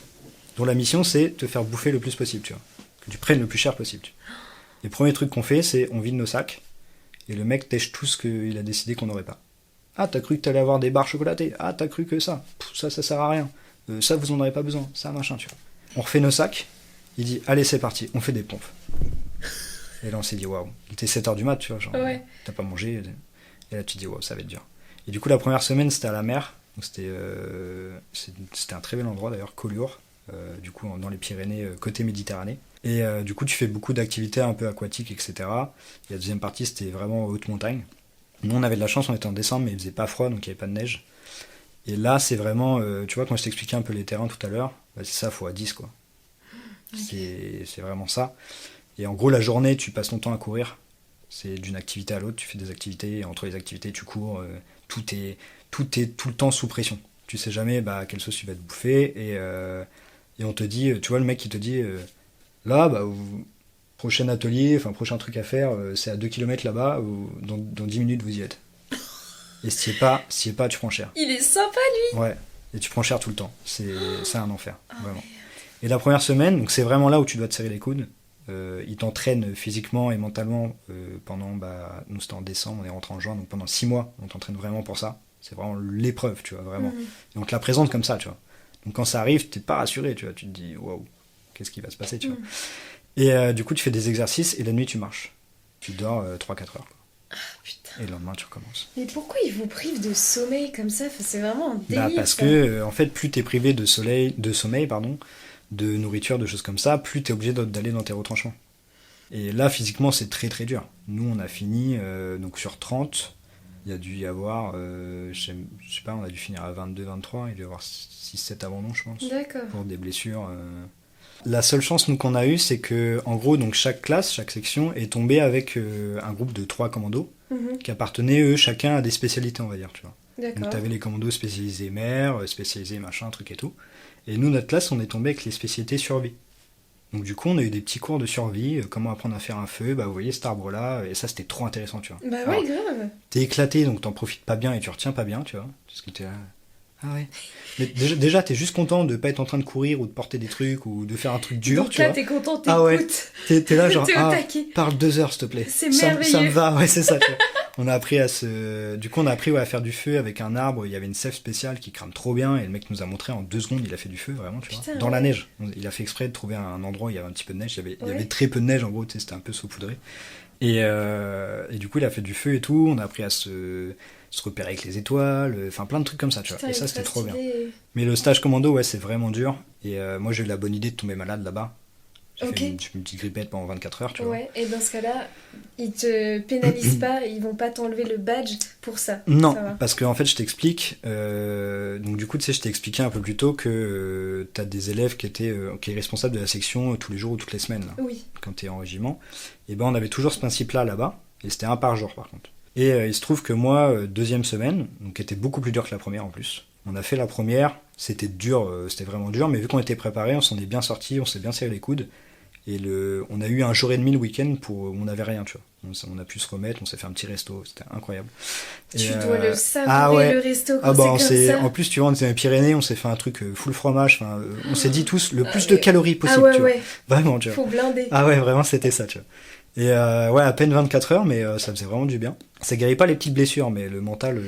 Speaker 2: dont la mission, c'est te faire bouffer le plus possible, tu vois. Que tu prennes le plus cher possible. Tu vois. Les premiers trucs qu'on fait, c'est on vide nos sacs, et le mec tèche tout ce qu'il a décidé qu'on n'aurait pas. Ah, t'as cru que t'allais avoir des barres chocolatées. Ah, t'as cru que ça. Pff, ça sert à rien. Ça, vous en aurez pas besoin. Ça, machin, tu vois. On refait nos sacs. Il dit, allez, c'est parti. On fait des pompes. Et là, on s'est dit, waouh. Il était 7h du mat, tu vois. Genre,
Speaker 1: Ouais.
Speaker 2: t'as pas mangé. Et là, tu te dis, waouh, ça va être dur. Et du coup, la première semaine, c'était à la mer. Donc, c'était un très bel endroit, d'ailleurs, Collioure. Du coup, dans les Pyrénées, côté Méditerranée. Et du coup, tu fais beaucoup d'activités un peu aquatiques, etc. Et la deuxième partie, c'était vraiment haute montagne. Nous, on avait de la chance, on était en décembre, mais il faisait pas froid, donc il n'y avait pas de neige. Et là, c'est vraiment, tu vois, quand je t'expliquais un peu les terrains tout à l'heure, bah, c'est ça, fois 10, quoi. Okay. C'est vraiment ça. Et en gros, la journée, tu passes ton temps à courir. C'est d'une activité à l'autre, tu fais des activités, et entre les activités, tu cours. Tout est tout le temps sous pression. Tu sais jamais quelle sauce tu vas te bouffer. Et on te dit, tu vois, le mec qui te dit, là, prochain atelier, enfin prochain truc à faire, c'est à 2 km là-bas, ou dans 10 minutes vous y êtes. Et s'il n'y est pas, tu prends cher.
Speaker 1: Il est sympa lui.
Speaker 2: Ouais, et tu prends cher tout le temps. C'est un enfer, vraiment. Et la première semaine, donc c'est vraiment là où tu dois te serrer les coudes. Il t'entraîne physiquement et mentalement pendant, nous c'était en décembre, on est rentré en juin, donc pendant 6 mois, on t'entraîne vraiment pour ça. C'est vraiment l'épreuve, tu vois, vraiment. Et on te la présente comme ça, tu vois. Donc quand ça arrive, t'es pas rassuré, tu vois, tu te dis, waouh, qu'est-ce qui va se passer, tu vois. Et du coup, tu fais des exercices et la nuit, tu marches. Tu dors 3-4 heures. Quoi.
Speaker 1: Ah, putain.
Speaker 2: Et le lendemain, tu recommences.
Speaker 1: Mais pourquoi ils vous privent de sommeil comme ça? Enfin, c'est vraiment un délire.
Speaker 2: Parce que, en fait, plus t'es privé de sommeil, de nourriture, de choses comme ça, plus t'es obligé d'aller dans tes retranchements. Et là, physiquement, c'est très très dur. Nous, on a fini, donc sur 30, il y a dû y avoir, je sais pas, on a dû finir à 22, 23, il y a dû y avoir 6-7 abandons, je pense.
Speaker 1: D'accord.
Speaker 2: Pour des blessures. La seule chance nous qu'on a eue, c'est que en gros, donc chaque classe, chaque section est tombée avec un groupe de 3 commandos qui appartenaient eux chacun à des spécialités, on va dire, tu vois.
Speaker 1: D'accord.
Speaker 2: Donc t'avais les commandos spécialisés mer, spécialisés machin, truc et tout. Et nous, notre classe, on est tombé avec les spécialités survie. Donc du coup, on a eu des petits cours de survie, comment apprendre à faire un feu, vous voyez cet arbre-là, et ça c'était trop intéressant, tu vois.
Speaker 1: Bah
Speaker 2: Alors,
Speaker 1: ouais, grave.
Speaker 2: T'es éclaté, donc t'en profites pas bien et tu retiens pas bien, tu vois. Parce que t'es là. Ah ouais. Mais déjà, t'es juste content de pas être en train de courir ou de porter des trucs ou de faire un truc dur,
Speaker 1: Donc
Speaker 2: tu
Speaker 1: là,
Speaker 2: vois.
Speaker 1: t'es content, t'écoutes.
Speaker 2: Ah ouais. T'es là genre,
Speaker 1: T'es au taquet.
Speaker 2: parle 2 heures s'il te plaît.
Speaker 1: C'est
Speaker 2: Ça
Speaker 1: merveilleux.
Speaker 2: me va, ouais, c'est ça. Tu vois. On a appris du coup, on a appris à faire du feu avec un arbre. Il y avait une sève spéciale qui crame trop bien et le mec nous a montré en 2 secondes, il a fait du feu vraiment, tu vois.
Speaker 1: Putain,
Speaker 2: dans la neige. Il a fait exprès de trouver un endroit où il y avait un petit peu de neige. Il y avait très peu de neige en gros, tu sais, c'était un peu saupoudré. Et du coup, il a fait du feu et tout. On a appris à se repérer avec les étoiles, enfin plein de trucs comme ça, tu vois.
Speaker 1: Putain,
Speaker 2: Et ça, c'était trop bien.
Speaker 1: stylé.
Speaker 2: Mais le stage commando, ouais, c'est vraiment dur. Et moi, j'ai eu la bonne idée de tomber malade là-bas. J'ai fait une petite grippette pendant 24 heures, tu vois.
Speaker 1: Ouais, et dans ce cas-là, ils te pénalisent pas, ils vont pas t'enlever le badge pour ça.
Speaker 2: Non,
Speaker 1: ça va.
Speaker 2: parce qu'en fait, je t'explique. Donc, du coup, tu sais, je t'ai expliqué un peu plus tôt que t'as des élèves qui étaient responsables de la section tous les jours ou toutes les semaines, là,
Speaker 1: Oui.
Speaker 2: quand t'es en régiment. Et ben, on avait toujours ce principe-là là-bas. Et c'était un par jour, par contre. Et il se trouve que moi, deuxième semaine, donc qui était beaucoup plus dur que la première en plus. On a fait la première, c'était dur, c'était vraiment dur, mais vu qu'on était préparé, on s'en est bien sorti, on s'est bien serré les coudes. Et on a eu un jour et demi le week-end où on n'avait rien, tu vois. On a pu se remettre, on s'est fait un petit resto, c'était incroyable.
Speaker 1: Tu dois le savourer, le resto, quand c'est comme ça.
Speaker 2: En plus, tu vois, on était dans les Pyrénées, on s'est fait un truc full fromage, on s'est dit tous le plus de calories possible, tu vois. Vraiment, tu vois.
Speaker 1: Faut blinder.
Speaker 2: Ah ouais, vraiment, c'était ça, tu vois. Et ouais, à peine 24 heures, mais ça faisait vraiment du bien. Ça guérit pas les petites blessures, mais le mental,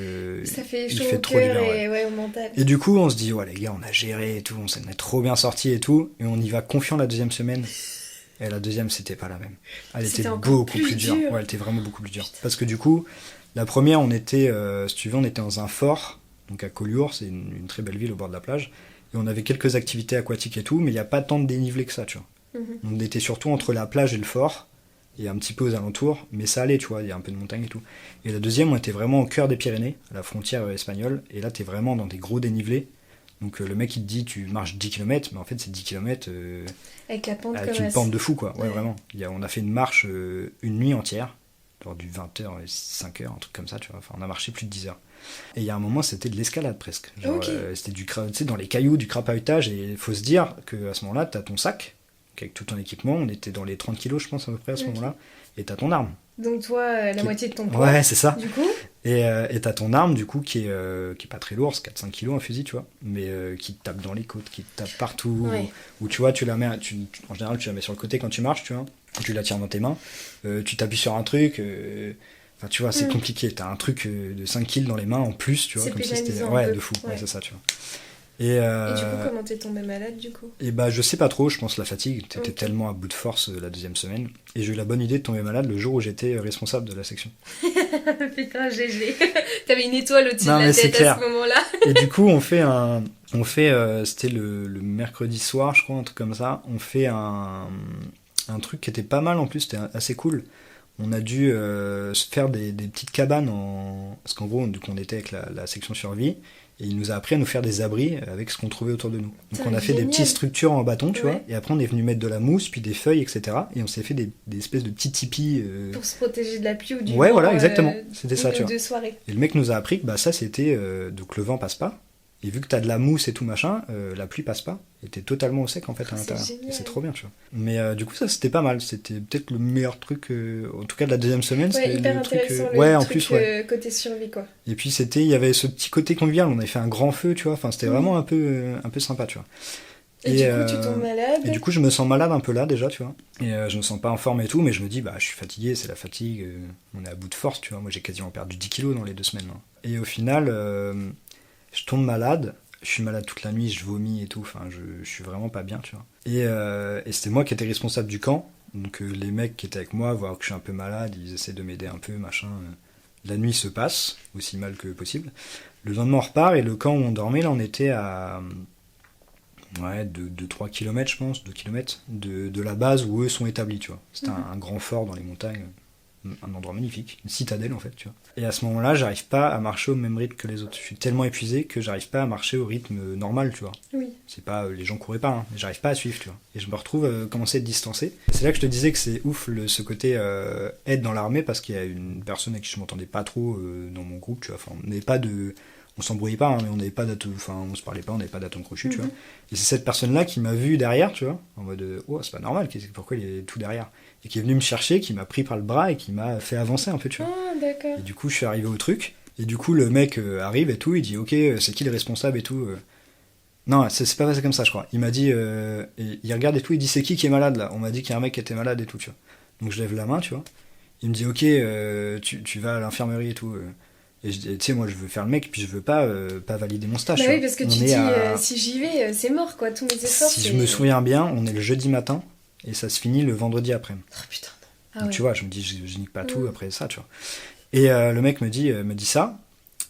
Speaker 1: ça fait
Speaker 2: il
Speaker 1: chaud
Speaker 2: fait
Speaker 1: au
Speaker 2: trop du bien.
Speaker 1: cœur et au mental.
Speaker 2: Et du coup, on se dit, ouais, les gars, on a géré et tout, on s'en est trop bien sorti et tout, et on y va confiant la deuxième semaine. Et la deuxième, c'était pas la même. Elle était beaucoup plus dure. Ouais, elle était vraiment beaucoup plus dure. Putain. Parce que du coup, la première, on était, si tu veux, on était dans un fort, donc à Collioure, c'est une très belle ville au bord de la plage, et on avait quelques activités aquatiques et tout, mais il n'y a pas tant de dénivelé que ça, tu vois. On était surtout entre la plage et le fort, et un petit peu aux alentours, mais ça allait, tu vois, il y a un peu de montagne et tout. Et la deuxième, on était vraiment au cœur des Pyrénées, à la frontière espagnole, et là, t'es vraiment dans des gros dénivelés. Donc le mec il te dit tu marches 10 km, mais en fait c'est 10 km
Speaker 1: avec la pente
Speaker 2: avec une pente de fou quoi. Ouais, vraiment. On a fait une marche une nuit entière, genre du 20h et 5h, un truc comme ça, tu vois. Enfin on a marché plus de 10 heures. Et il y a un moment c'était de l'escalade presque. Genre c'était tu sais, dans les cailloux, du crapahutage, et il faut se dire qu'à ce moment-là t'as ton sac, avec tout ton équipement, on était dans les 30 kilos je pense à peu près à ce moment-là, et t'as ton arme.
Speaker 1: Donc toi, la moitié de ton poids.
Speaker 2: Ouais, c'est ça.
Speaker 1: Du coup.
Speaker 2: Et t'as ton arme, du coup, qui est pas très lourde, c'est 4-5 kilos un fusil, tu vois, mais qui te tape dans les côtes, qui te tape partout, ou tu vois, tu la mets, en général, tu la mets sur le côté quand tu marches, tu vois, tu la tiens dans tes mains, tu t'appuies sur un truc, enfin, tu vois, c'est compliqué, t'as un truc de 5 kilos dans les mains en plus, tu vois,
Speaker 1: c'est
Speaker 2: comme si c'était...
Speaker 1: Ouais,
Speaker 2: de fou, ouais, c'est ça, tu vois.
Speaker 1: Et du coup, comment t'es tombé malade, du coup?
Speaker 2: Et bah, je sais pas trop, je pense la fatigue, t'étais tellement à bout de force la deuxième semaine, et j'ai eu la bonne idée de tomber malade le jour où j'étais responsable de la section.
Speaker 1: Putain, GG. T'avais une étoile au-dessus de la
Speaker 2: mais
Speaker 1: tête à ce moment-là.
Speaker 2: Et du coup, c'était le mercredi soir, je crois, un truc comme ça, on fait un truc qui était pas mal en plus, c'était assez cool. On a dû se faire des petites cabanes, parce qu'en gros, on était avec la section survie, et il nous a appris à nous faire des abris avec ce qu'on trouvait autour de nous. Donc on a fait des petites structures en bâton, tu vois, et après on est venu mettre de la mousse, puis des feuilles, etc. Et on s'est fait des espèces de petits tipis.
Speaker 1: Pour se protéger de la pluie ou du vent.
Speaker 2: Ouais, voilà, exactement. C'était ça, tu vois.
Speaker 1: De soirée.
Speaker 2: Et le mec nous a appris que ça c'était... donc le vent passe pas, et vu que t'as de la mousse et tout machin, la pluie passe pas, et t'es totalement au sec en fait à l'intérieur. Et c'est trop bien, tu vois. Mais du coup ça c'était pas mal, c'était peut-être le meilleur truc, en tout cas de la deuxième semaine.
Speaker 1: Ouais, hyper intéressant
Speaker 2: truc,
Speaker 1: le
Speaker 2: en
Speaker 1: truc
Speaker 2: plus,
Speaker 1: côté survie quoi.
Speaker 2: Et puis il y avait ce petit côté convivial, on avait fait un grand feu, tu vois, enfin c'était vraiment un peu sympa, tu vois.
Speaker 1: Et du coup tu tombes malade.
Speaker 2: Et du coup je me sens malade un peu là déjà, tu vois. Et je me sens pas en forme et tout, mais je me dis je suis fatigué, c'est la fatigue, on est à bout de force, tu vois. Moi j'ai quasiment perdu 10 kilos dans les 2 semaines. Hein. Et au final, je tombe malade. Je suis malade toute la nuit, je vomis et tout, enfin je suis vraiment pas bien, tu vois. Et c'était moi qui étais responsable du camp, donc les mecs qui étaient avec moi, voient que je suis un peu malade, ils essaient de m'aider un peu, machin. La nuit se passe, aussi mal que possible. Le lendemain on repart, et le camp où on dormait, là on était à 2-3 km je pense, 2 km de la base où eux sont établis, tu vois. C'était un grand fort dans les montagnes, un endroit magnifique, une citadelle en fait, tu vois. Et à ce moment-là, j'arrive pas à marcher au même rythme que les autres. Je suis tellement épuisé que j'arrive pas à marcher au rythme normal, tu vois.
Speaker 1: Oui.
Speaker 2: C'est pas les gens couraient pas, hein, mais j'arrive pas à suivre, tu vois. Et je me retrouve commencer à être distancé. C'est là que je te disais que c'est ouf ce côté aide dans l'armée, parce qu'il y a une personne avec qui je m'entendais pas trop dans mon groupe, tu vois. Enfin, on s'embrouillait pas, hein, mais on n'avait pas d'atome, enfin on se parlait pas, on n'avait pas d'atome crochu, tu vois. Et c'est cette personne-là qui m'a vu derrière, tu vois, en mode oh c'est pas normal, pourquoi il est tout derrière, et qui est venu me chercher, qui m'a pris par le bras et qui m'a fait avancer un peu, tu vois.
Speaker 1: Ah d'accord.
Speaker 2: Et du coup je suis arrivé au truc, et du coup le mec arrive et tout, il dit ok c'est qui le responsable et tout. Non, c'est pas passé comme ça, je crois. Il m'a dit, et il regarde et tout, il dit c'est qui est malade là. On m'a dit qu'il y a un mec qui était malade et tout, tu vois. Donc je lève la main, tu vois. Il me dit ok tu vas à l'infirmerie et tout. Et je dis, tu sais, moi je veux faire le mec, puis je veux pas valider mon stage.
Speaker 1: Bah oui, parce que tu dis, si j'y vais, c'est mort quoi, tous mes efforts.
Speaker 2: Si je me souviens bien, on est le jeudi matin, et ça se finit le vendredi après.
Speaker 1: Oh putain.
Speaker 2: Donc tu vois, je me dis, je nique pas tout après ça, tu vois. Et le mec me dit ça,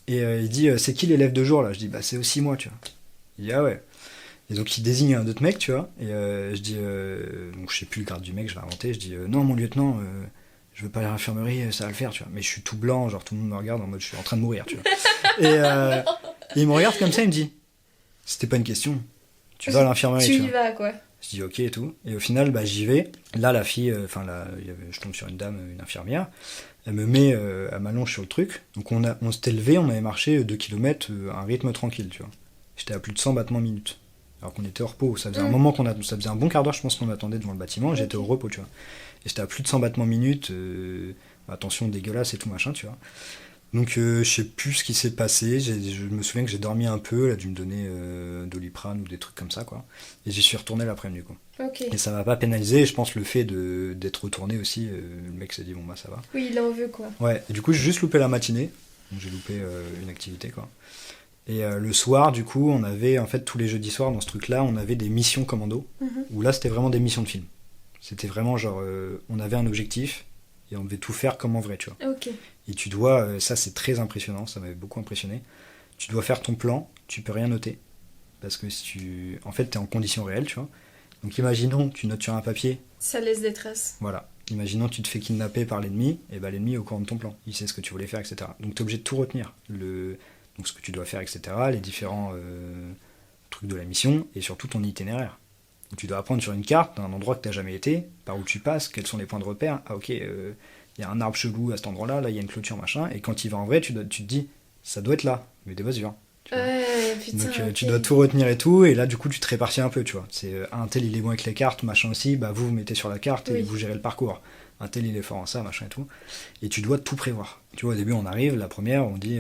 Speaker 2: et il dit, c'est qui l'élève de jour là? Je dis, c'est aussi moi, tu vois. Il dit, ah ouais. Et donc il désigne un autre mec, tu vois, et je dis, donc je sais plus le grade du mec, je vais inventer, je dis, non mon lieutenant, je veux pas aller à l'infirmerie, ça va le faire, tu vois. Mais je suis tout blanc, genre tout le monde me regarde en mode je suis en train de mourir, tu vois. Et il me regarde comme ça, il me dit, c'était pas une question, tu vas à l'infirmerie,
Speaker 1: tu y vas, quoi.
Speaker 2: Je dis ok et tout. Et au final, j'y vais. Là, la fille, je tombe sur une dame, une infirmière, elle me met, elle m'allonge sur le truc. Donc on s'était levé, on avait marché 2 km à un rythme tranquille, tu vois. J'étais à plus de 100 battements minutes. Alors qu'on était au repos, ça faisait un moment ça faisait un bon quart d'heure, je pense qu'on attendait devant le bâtiment, j'étais au repos, tu vois. Et j'étais à plus de 100 battements minutes, attention dégueulasse et tout machin, tu vois. Donc je sais plus ce qui s'est passé, je me souviens que j'ai dormi un peu, elle a dû me donner Doliprane ou des trucs comme ça, quoi. Et j'y suis retourné l'après-midi, quoi.
Speaker 1: Okay.
Speaker 2: Et ça m'a pas pénalisé, je pense le fait d'être retourné aussi, le mec s'est dit bon ça va.
Speaker 1: Oui, il en veut, quoi.
Speaker 2: Ouais, et du coup j'ai juste loupé la matinée, donc j'ai loupé une activité, quoi. Et le soir, du coup, on avait, en fait, tous les jeudis soirs, dans ce truc-là, on avait des missions commando, où là, c'était vraiment des missions de film. C'était vraiment genre, on avait un objectif, et on devait tout faire comme en vrai, tu vois.
Speaker 1: Okay.
Speaker 2: Et tu dois, ça c'est très impressionnant, ça m'avait beaucoup impressionné, tu dois faire ton plan, tu peux rien noter, parce que si en fait, t'es en conditions réelles, tu vois. Donc imaginons, tu notes sur un papier.
Speaker 1: Ça laisse des traces.
Speaker 2: Voilà. Imaginons, tu te fais kidnapper par l'ennemi, et l'ennemi est au courant de ton plan, il sait ce que tu voulais faire, etc. Donc t'es obligé de tout retenir. Donc ce que tu dois faire, etc., les différents trucs de la mission, et surtout ton itinéraire. Donc, tu dois apprendre sur une carte, un endroit que tu n'as jamais été, par où tu passes, quels sont les points de repère. Ah ok, il y a un arbre chelou à cet endroit-là, là il y a une clôture, machin, et quand il va en vrai, tu te dis, ça doit être là, mais t'es pas sûr.
Speaker 1: Putain,
Speaker 2: donc
Speaker 1: okay.
Speaker 2: tu dois tout retenir et tout, et là du coup tu te répartis un peu, tu vois. C'est un tel il est bon avec les cartes, machin aussi, vous mettez sur la carte et vous gérez le parcours. un tel il est fort en ça, machin et tout. Et tu dois tout prévoir. Tu vois, au début, on arrive, la première, on dit,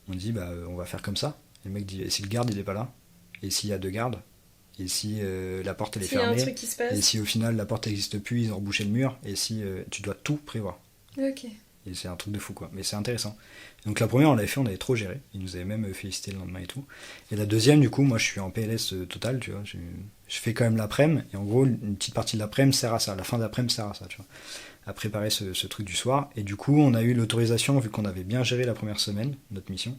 Speaker 2: on va faire comme ça. Et le mec dit, et si le garde, il est pas là? Et s'il y a 2 gardes? Et si la porte, elle est fermée?
Speaker 1: Il y a un truc qui se passe.
Speaker 2: Et si au final, la porte n'existe plus, ils ont rebouché le mur? Et si tu dois tout prévoir.
Speaker 1: Ok.
Speaker 2: Et c'est un truc de fou, quoi. Mais c'est intéressant. Donc la première, on l'avait fait, on avait trop géré. Ils nous avaient même félicité le lendemain et tout. Et la deuxième, du coup, moi, je suis en PLS total, tu vois. Je fais quand même l'après-midi. Et en gros, une petite partie de l'après-midi sert à ça. La fin d'après-midi sert à ça, tu vois. À préparer ce truc du soir. Et du coup, on a eu l'autorisation, vu qu'on avait bien géré la première semaine, notre mission,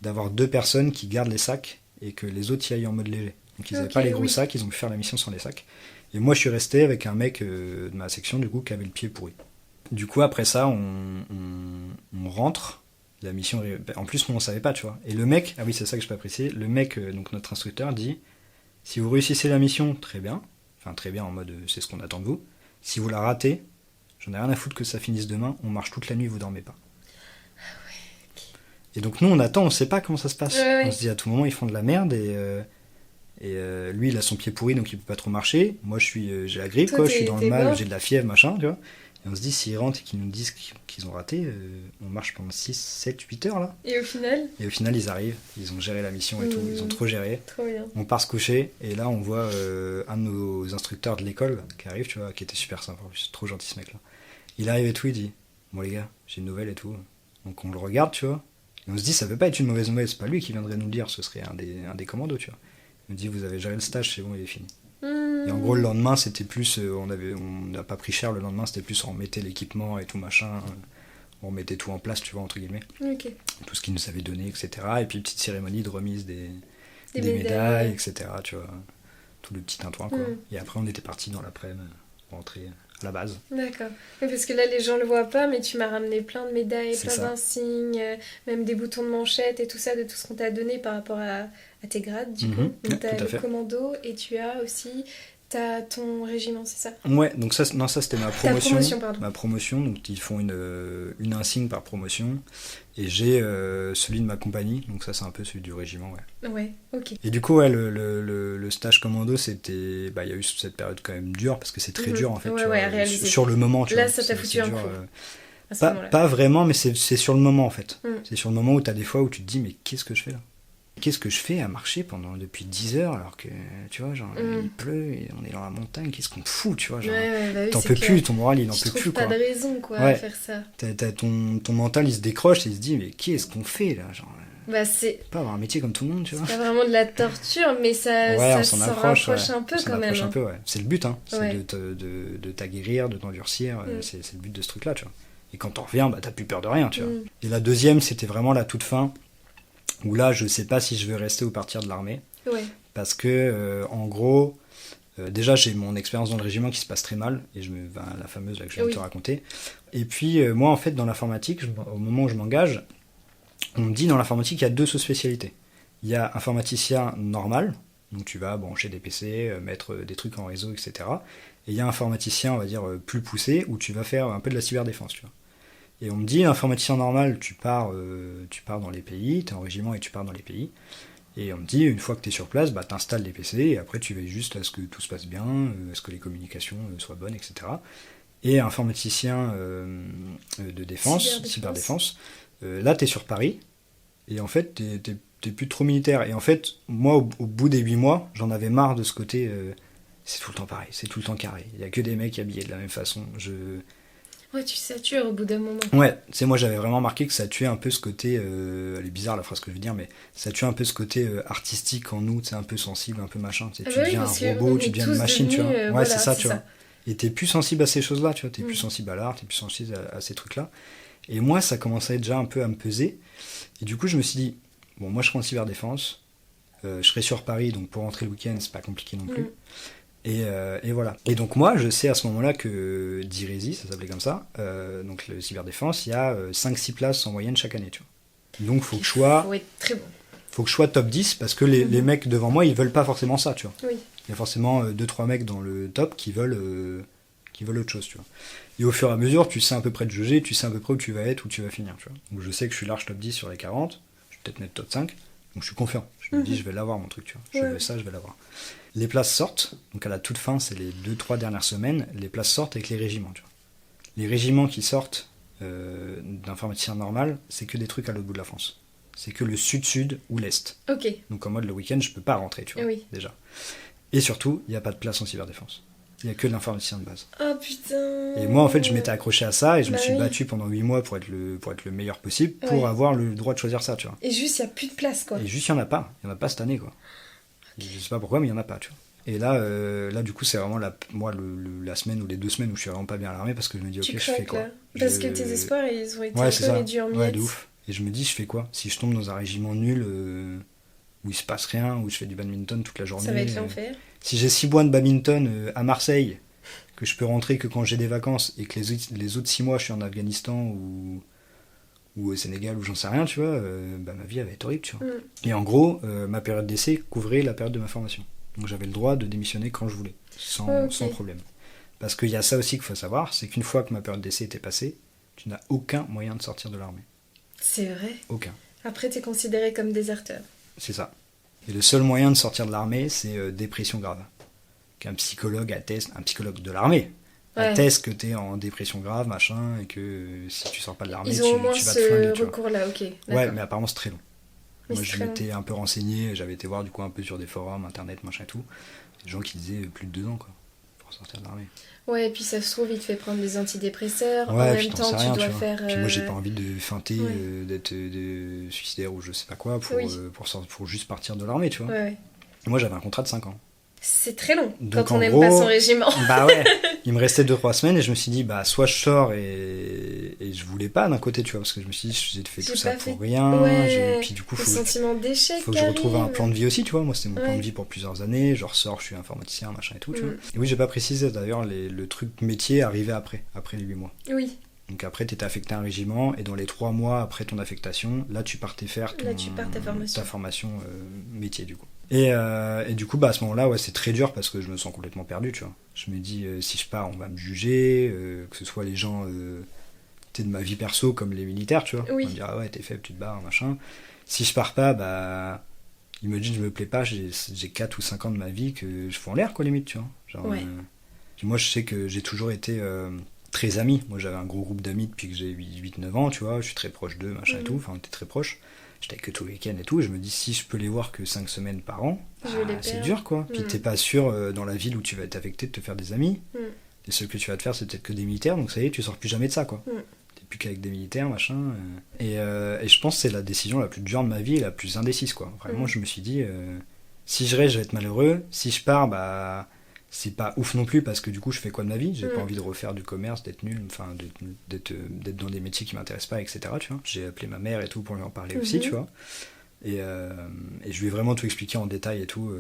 Speaker 2: d'avoir 2 personnes qui gardent les sacs et que les autres y aillent en mode léger. Donc ils n'avaient pas les gros sacs, ils ont pu faire la mission sans les sacs. Et moi, je suis resté avec un mec de ma section, du coup, qui avait le pied pourri. Du coup, après ça, on rentre. La mission, en plus, moi, on savait pas, tu vois. Et le mec, ah oui, c'est ça que je peux apprécier. Le mec, donc notre instructeur, dit si vous réussissez la mission, très bien. Enfin, très bien, en mode c'est ce qu'on attend de vous. Si vous la ratez, j'en ai rien à foutre que ça finisse demain. On marche toute la nuit, vous dormez pas.
Speaker 1: Ah ouais, ok.
Speaker 2: Et donc, nous, on attend, on sait pas comment ça se passe.
Speaker 1: Ouais.
Speaker 2: On se dit à tout moment, ils font de la merde et lui, il a son pied pourri, donc il peut pas trop marcher. Moi, j'ai la grippe, quoi. Je suis dans le mal, j'ai de la fièvre, machin, tu vois. Et on se dit, s'ils rentrent et qu'ils nous disent qu'ils ont raté, on marche pendant 6, 7, 8 heures là.
Speaker 1: Et au final,
Speaker 2: ils arrivent, ils ont géré la mission et tout, ils ont trop géré.
Speaker 1: Trop bien.
Speaker 2: On part se coucher, et là on voit un de nos instructeurs de l'école qui arrive, tu vois, qui était super sympa, trop gentil ce mec là. Il arrive et tout, il dit, bon les gars, j'ai une nouvelle et tout. Donc on le regarde, tu vois, et on se dit, ça peut pas être une mauvaise nouvelle, c'est pas lui qui viendrait nous le dire, ce serait un des commandos, tu vois. Il nous dit, vous avez géré le stage, c'est bon, il est fini. Et en gros, le lendemain, c'était plus. On n'a pas pris cher le lendemain, c'était plus on remettait l'équipement et tout machin. On remettait tout en place, tu vois, entre guillemets.
Speaker 1: Ok.
Speaker 2: Tout ce qu'ils nous avaient donné, etc. Et puis, petite cérémonie de remise des médailles, etc. Tu vois, tout le petit tintouin, quoi. Et après, on était partis dans l'après-midi, rentrer à la base.
Speaker 1: D'accord. Oui, parce que là, les gens le voient pas, mais tu m'as ramené plein de médailles, plein d'insignes, même des boutons de manchette et tout ça, de tout ce qu'on t'a donné par rapport à tes grades, du coup. Donc, t'as le commando et tu as aussi ton régiment, c'est ça?
Speaker 2: Ouais, donc ça c'était ma promotion.
Speaker 1: Ta promotion, pardon.
Speaker 2: Ma promotion, donc ils font une insigne par promotion. Et j'ai celui de ma compagnie, donc ça c'est un peu celui du régiment, ouais.
Speaker 1: Ouais, ok.
Speaker 2: Et du coup, ouais, le stage commando, c'était... Bah, il y a eu cette période quand même dure, parce que c'est très dur, en fait,
Speaker 1: ouais,
Speaker 2: tu vois,
Speaker 1: à réaliser.
Speaker 2: sur le moment, tu
Speaker 1: là,
Speaker 2: vois.
Speaker 1: Là, ça t'a foutu un coup.
Speaker 2: Pas vraiment, mais c'est sur le moment, en fait. C'est sur le moment où t'as des fois où tu te dis, mais qu'est-ce que je fais là? Qu'est-ce que je fais à marcher depuis 10 heures alors que, tu vois, genre, il pleut et on est dans la montagne, qu'est-ce qu'on fout, tu vois, genre,
Speaker 1: oui,
Speaker 2: t'en peux plus, ton moral, il en peut plus, quoi.
Speaker 1: Tu trouves pas de raison, quoi, à faire ça.
Speaker 2: T'as ton mental, il se décroche et il se dit, mais qu'est-ce qu'on fait, là, genre...
Speaker 1: c'est
Speaker 2: pas avoir un métier comme tout le monde, tu vois.
Speaker 1: C'est pas vraiment de la torture, mais ça s'en rapproche un peu quand même.
Speaker 2: Un peu, ouais. C'est le but, hein. C'est de t'aguerrir, de t'endurcir. C'est le but de ce truc-là, tu vois. Et quand t'en reviens, bah, t'as plus peur de rien, tu vois. Et la deuxième, c'était vraiment la toute fin, où là, je sais pas si je vais rester ou partir de l'armée.
Speaker 1: Ouais.
Speaker 2: Parce que, en gros, déjà, j'ai mon expérience dans le régiment qui se passe très mal, et la fameuse là, que je viens de te raconter. Et puis, moi, en fait, dans l'informatique, au moment où je m'engage, on me dit dans l'informatique qu'il y a 2 sous-spécialités. Il y a informaticien normal, donc tu vas brancher des PC, mettre des trucs en réseau, etc. Et il y a informaticien, on va dire, plus poussé, où tu vas faire un peu de la cyberdéfense, tu vois. Et on me dit, informaticien normal, tu pars dans les pays, tu es en régiment et tu pars dans les pays. Et on me dit, une fois que tu es sur place, bah, tu installes les PC, et après tu veilles juste à ce que tout se passe bien, à ce que les communications soient bonnes, etc. Et informaticien de défense, cyberdéfense, là, t'es sur Paris, et en fait, t'es plus trop militaire. Et en fait, moi, au bout des 8 mois, j'en avais marre de ce côté... c'est tout le temps pareil, c'est tout le temps carré. Il y a que des mecs habillés de la même façon.
Speaker 1: Ouais, tu satures au bout d'un moment.
Speaker 2: Ouais, moi, j'avais vraiment remarqué que ça tuait un peu ce côté... elle est bizarre, la phrase que je veux dire, mais ça tuait un peu ce côté artistique en nous, tu sais, un peu sensible, un peu machin. Tu deviens un robot, tu deviens une machine, tu vois. Ouais, voilà, c'est ça, tu vois. Et t'es plus sensible à ces choses-là, tu vois. T'es plus sensible à l'art, t'es plus sensible à ces trucs-là. Et moi, ça commençait déjà un peu à me peser. Et du coup, je me suis dit, bon, moi, je prends cyberdéfense. Je serai sur Paris, donc pour rentrer le week-end, c'est pas compliqué non plus. Et voilà. Et donc, moi, je sais à ce moment-là que d'Irésie, ça s'appelait comme ça, donc le cyberdéfense, il y a 5-6 places en moyenne chaque année, tu vois. Donc, faut que je sois...
Speaker 1: Oui, très bon.
Speaker 2: Faut que je sois top 10, parce que les mecs devant moi, ils veulent pas forcément ça, tu vois.
Speaker 1: Oui.
Speaker 2: Il y a forcément 2-3 mecs dans le top qui veulent autre chose, tu vois. Et au fur et à mesure, tu sais à peu près te juger, tu sais à peu près où tu vas être, où tu vas finir, tu vois. Donc je sais que je suis large top 10 sur les 40, je vais peut-être mettre top 5, donc je suis confiant. Je me dis, je vais l'avoir mon truc, tu vois. Je veux ça, je vais l'avoir. Les places sortent, donc à la toute fin, c'est les 2-3 dernières semaines, les places sortent avec les régiments, tu vois. Les régiments qui sortent d'informaticien normal, c'est que des trucs à l'autre bout de la France. C'est que le sud-sud ou l'est.
Speaker 1: Ok.
Speaker 2: Donc en mode le week-end, je peux pas rentrer, tu vois, déjà. Et surtout, il n'y a pas de place en cyberdéfense. Il n'y a que de l'informaticien de base.
Speaker 1: Oh putain.
Speaker 2: Et moi, en fait, je m'étais accroché à ça et je me suis battu pendant 8 mois pour être le meilleur possible, pour avoir le droit de choisir ça, tu vois.
Speaker 1: Et juste, il n'y a plus de place, quoi.
Speaker 2: Et juste, il n'y en a pas. Il n'y en a pas cette année, quoi. Okay. Je sais pas pourquoi, mais il n'y en a pas, tu vois. Et là, du coup, c'est vraiment la semaine ou les 2 semaines où je suis vraiment pas bien à l'armée parce que je me dis, ok, je fais quoi?
Speaker 1: Parce que tes espoirs, ils ont été un peu réduits en miettes.
Speaker 2: Ouais, de ouf. Et je me dis, je fais quoi? Si je tombe dans un régiment nul où il se passe rien, où je fais du badminton toute la journée.
Speaker 1: Ça va être l'enfer.
Speaker 2: Si j'ai 6 mois de badminton à Marseille, que je peux rentrer que quand j'ai des vacances et que les autres 6 mois je suis en Afghanistan ou au Sénégal ou j'en sais rien, tu vois, ma vie elle va être horrible, tu vois. Et en gros, ma période d'essai couvrait la période de ma formation. Donc j'avais le droit de démissionner quand je voulais, sans problème. Parce qu'il y a ça aussi qu'il faut savoir, c'est qu'une fois que ma période d'essai était passée, tu n'as aucun moyen de sortir de l'armée.
Speaker 1: C'est vrai.
Speaker 2: Aucun.
Speaker 1: Après, t'es considéré comme déserteur.
Speaker 2: C'est ça. Et le seul moyen de sortir de l'armée, c'est dépression grave. Qu'un psychologue atteste, un psychologue de l'armée, atteste que t'es en dépression grave, machin, et que si tu sors pas de l'armée, tu vas te flinguer. Ils ont au moins ce
Speaker 1: recours-là, ok. D'accord.
Speaker 2: Ouais, mais apparemment c'est très long. Moi, je m'étais un peu renseigné, j'avais été voir du coup un peu sur des forums, internet, machin et tout. Des gens qui disaient plus de 2 ans, quoi, pour sortir de l'armée.
Speaker 1: Ouais, et puis ça se trouve, il te fait prendre des antidépresseurs. En même temps, tu dois faire.
Speaker 2: Puis moi, j'ai pas envie de feinter, d'être suicidaire ou je sais pas quoi, pour juste partir de l'armée, tu vois.
Speaker 1: Ouais.
Speaker 2: Et moi, j'avais un contrat de 5 ans.
Speaker 1: C'est très long. Donc, quand on n'aime pas son régiment.
Speaker 2: Bah ouais, il me restait 2-3 semaines et je me suis dit, bah soit je sors et je voulais pas d'un côté, tu vois, parce que je me suis dit, j'ai fait tout ça pour rien. Puis du coup,
Speaker 1: sentiment d'échec.
Speaker 2: Faut que je retrouve un plan de vie aussi, tu vois. Moi, c'était mon plan de vie pour plusieurs années. Je ressors, je suis informaticien, machin et tout, tu vois. Et oui, j'ai pas précisé d'ailleurs, le truc métier arrivait après les 8 mois.
Speaker 1: Oui.
Speaker 2: Donc après, t'étais affecté à un régiment et dans les 3 mois après ton affectation, là, tu partais faire ta formation métier, du coup. Et du coup, à ce moment-là, c'est très dur parce que je me sens complètement perdu, tu vois. Je me dis, si je pars, on va me juger, que ce soit les gens de ma vie perso comme les militaires, tu vois.
Speaker 1: Oui.
Speaker 2: On va me dire, ah ouais, t'es faible, tu te barres, machin. Si je pars pas, ils me disent, je me plais pas, j'ai 4 ou 5 ans de ma vie que je fous en l'air, quoi, limite, tu vois. Genre, moi, je sais que j'ai toujours été très ami. Moi, j'avais un gros groupe d'amis depuis que j'ai 8-9 ans, tu vois. Je suis très proche d'eux, machin et tout. Enfin, on était très proches. J'étais que tous les week-ends et tout, et je me dis, si je peux les voir que 5 semaines par an, c'est dur, quoi. Puis t'es pas sûr, dans la ville où tu vas être affecté, de te faire des amis. Les seuls que tu vas te faire, c'est peut-être que des militaires, donc ça y est, tu sors plus jamais de ça, quoi. T'es plus qu'avec des militaires, machin. Et je pense que c'est la décision la plus dure de ma vie et la plus indécise, quoi. Vraiment, je me suis dit, si je reste, je vais être malheureux. Si je pars, c'est pas ouf non plus, parce que du coup, je fais quoi de ma vie? J'ai pas envie de refaire du commerce, d'être nul, enfin, d'être dans des métiers qui m'intéressent pas, etc., tu vois. J'ai appelé ma mère et tout pour lui en parler aussi, tu vois. Et je lui ai vraiment tout expliqué en détail et tout.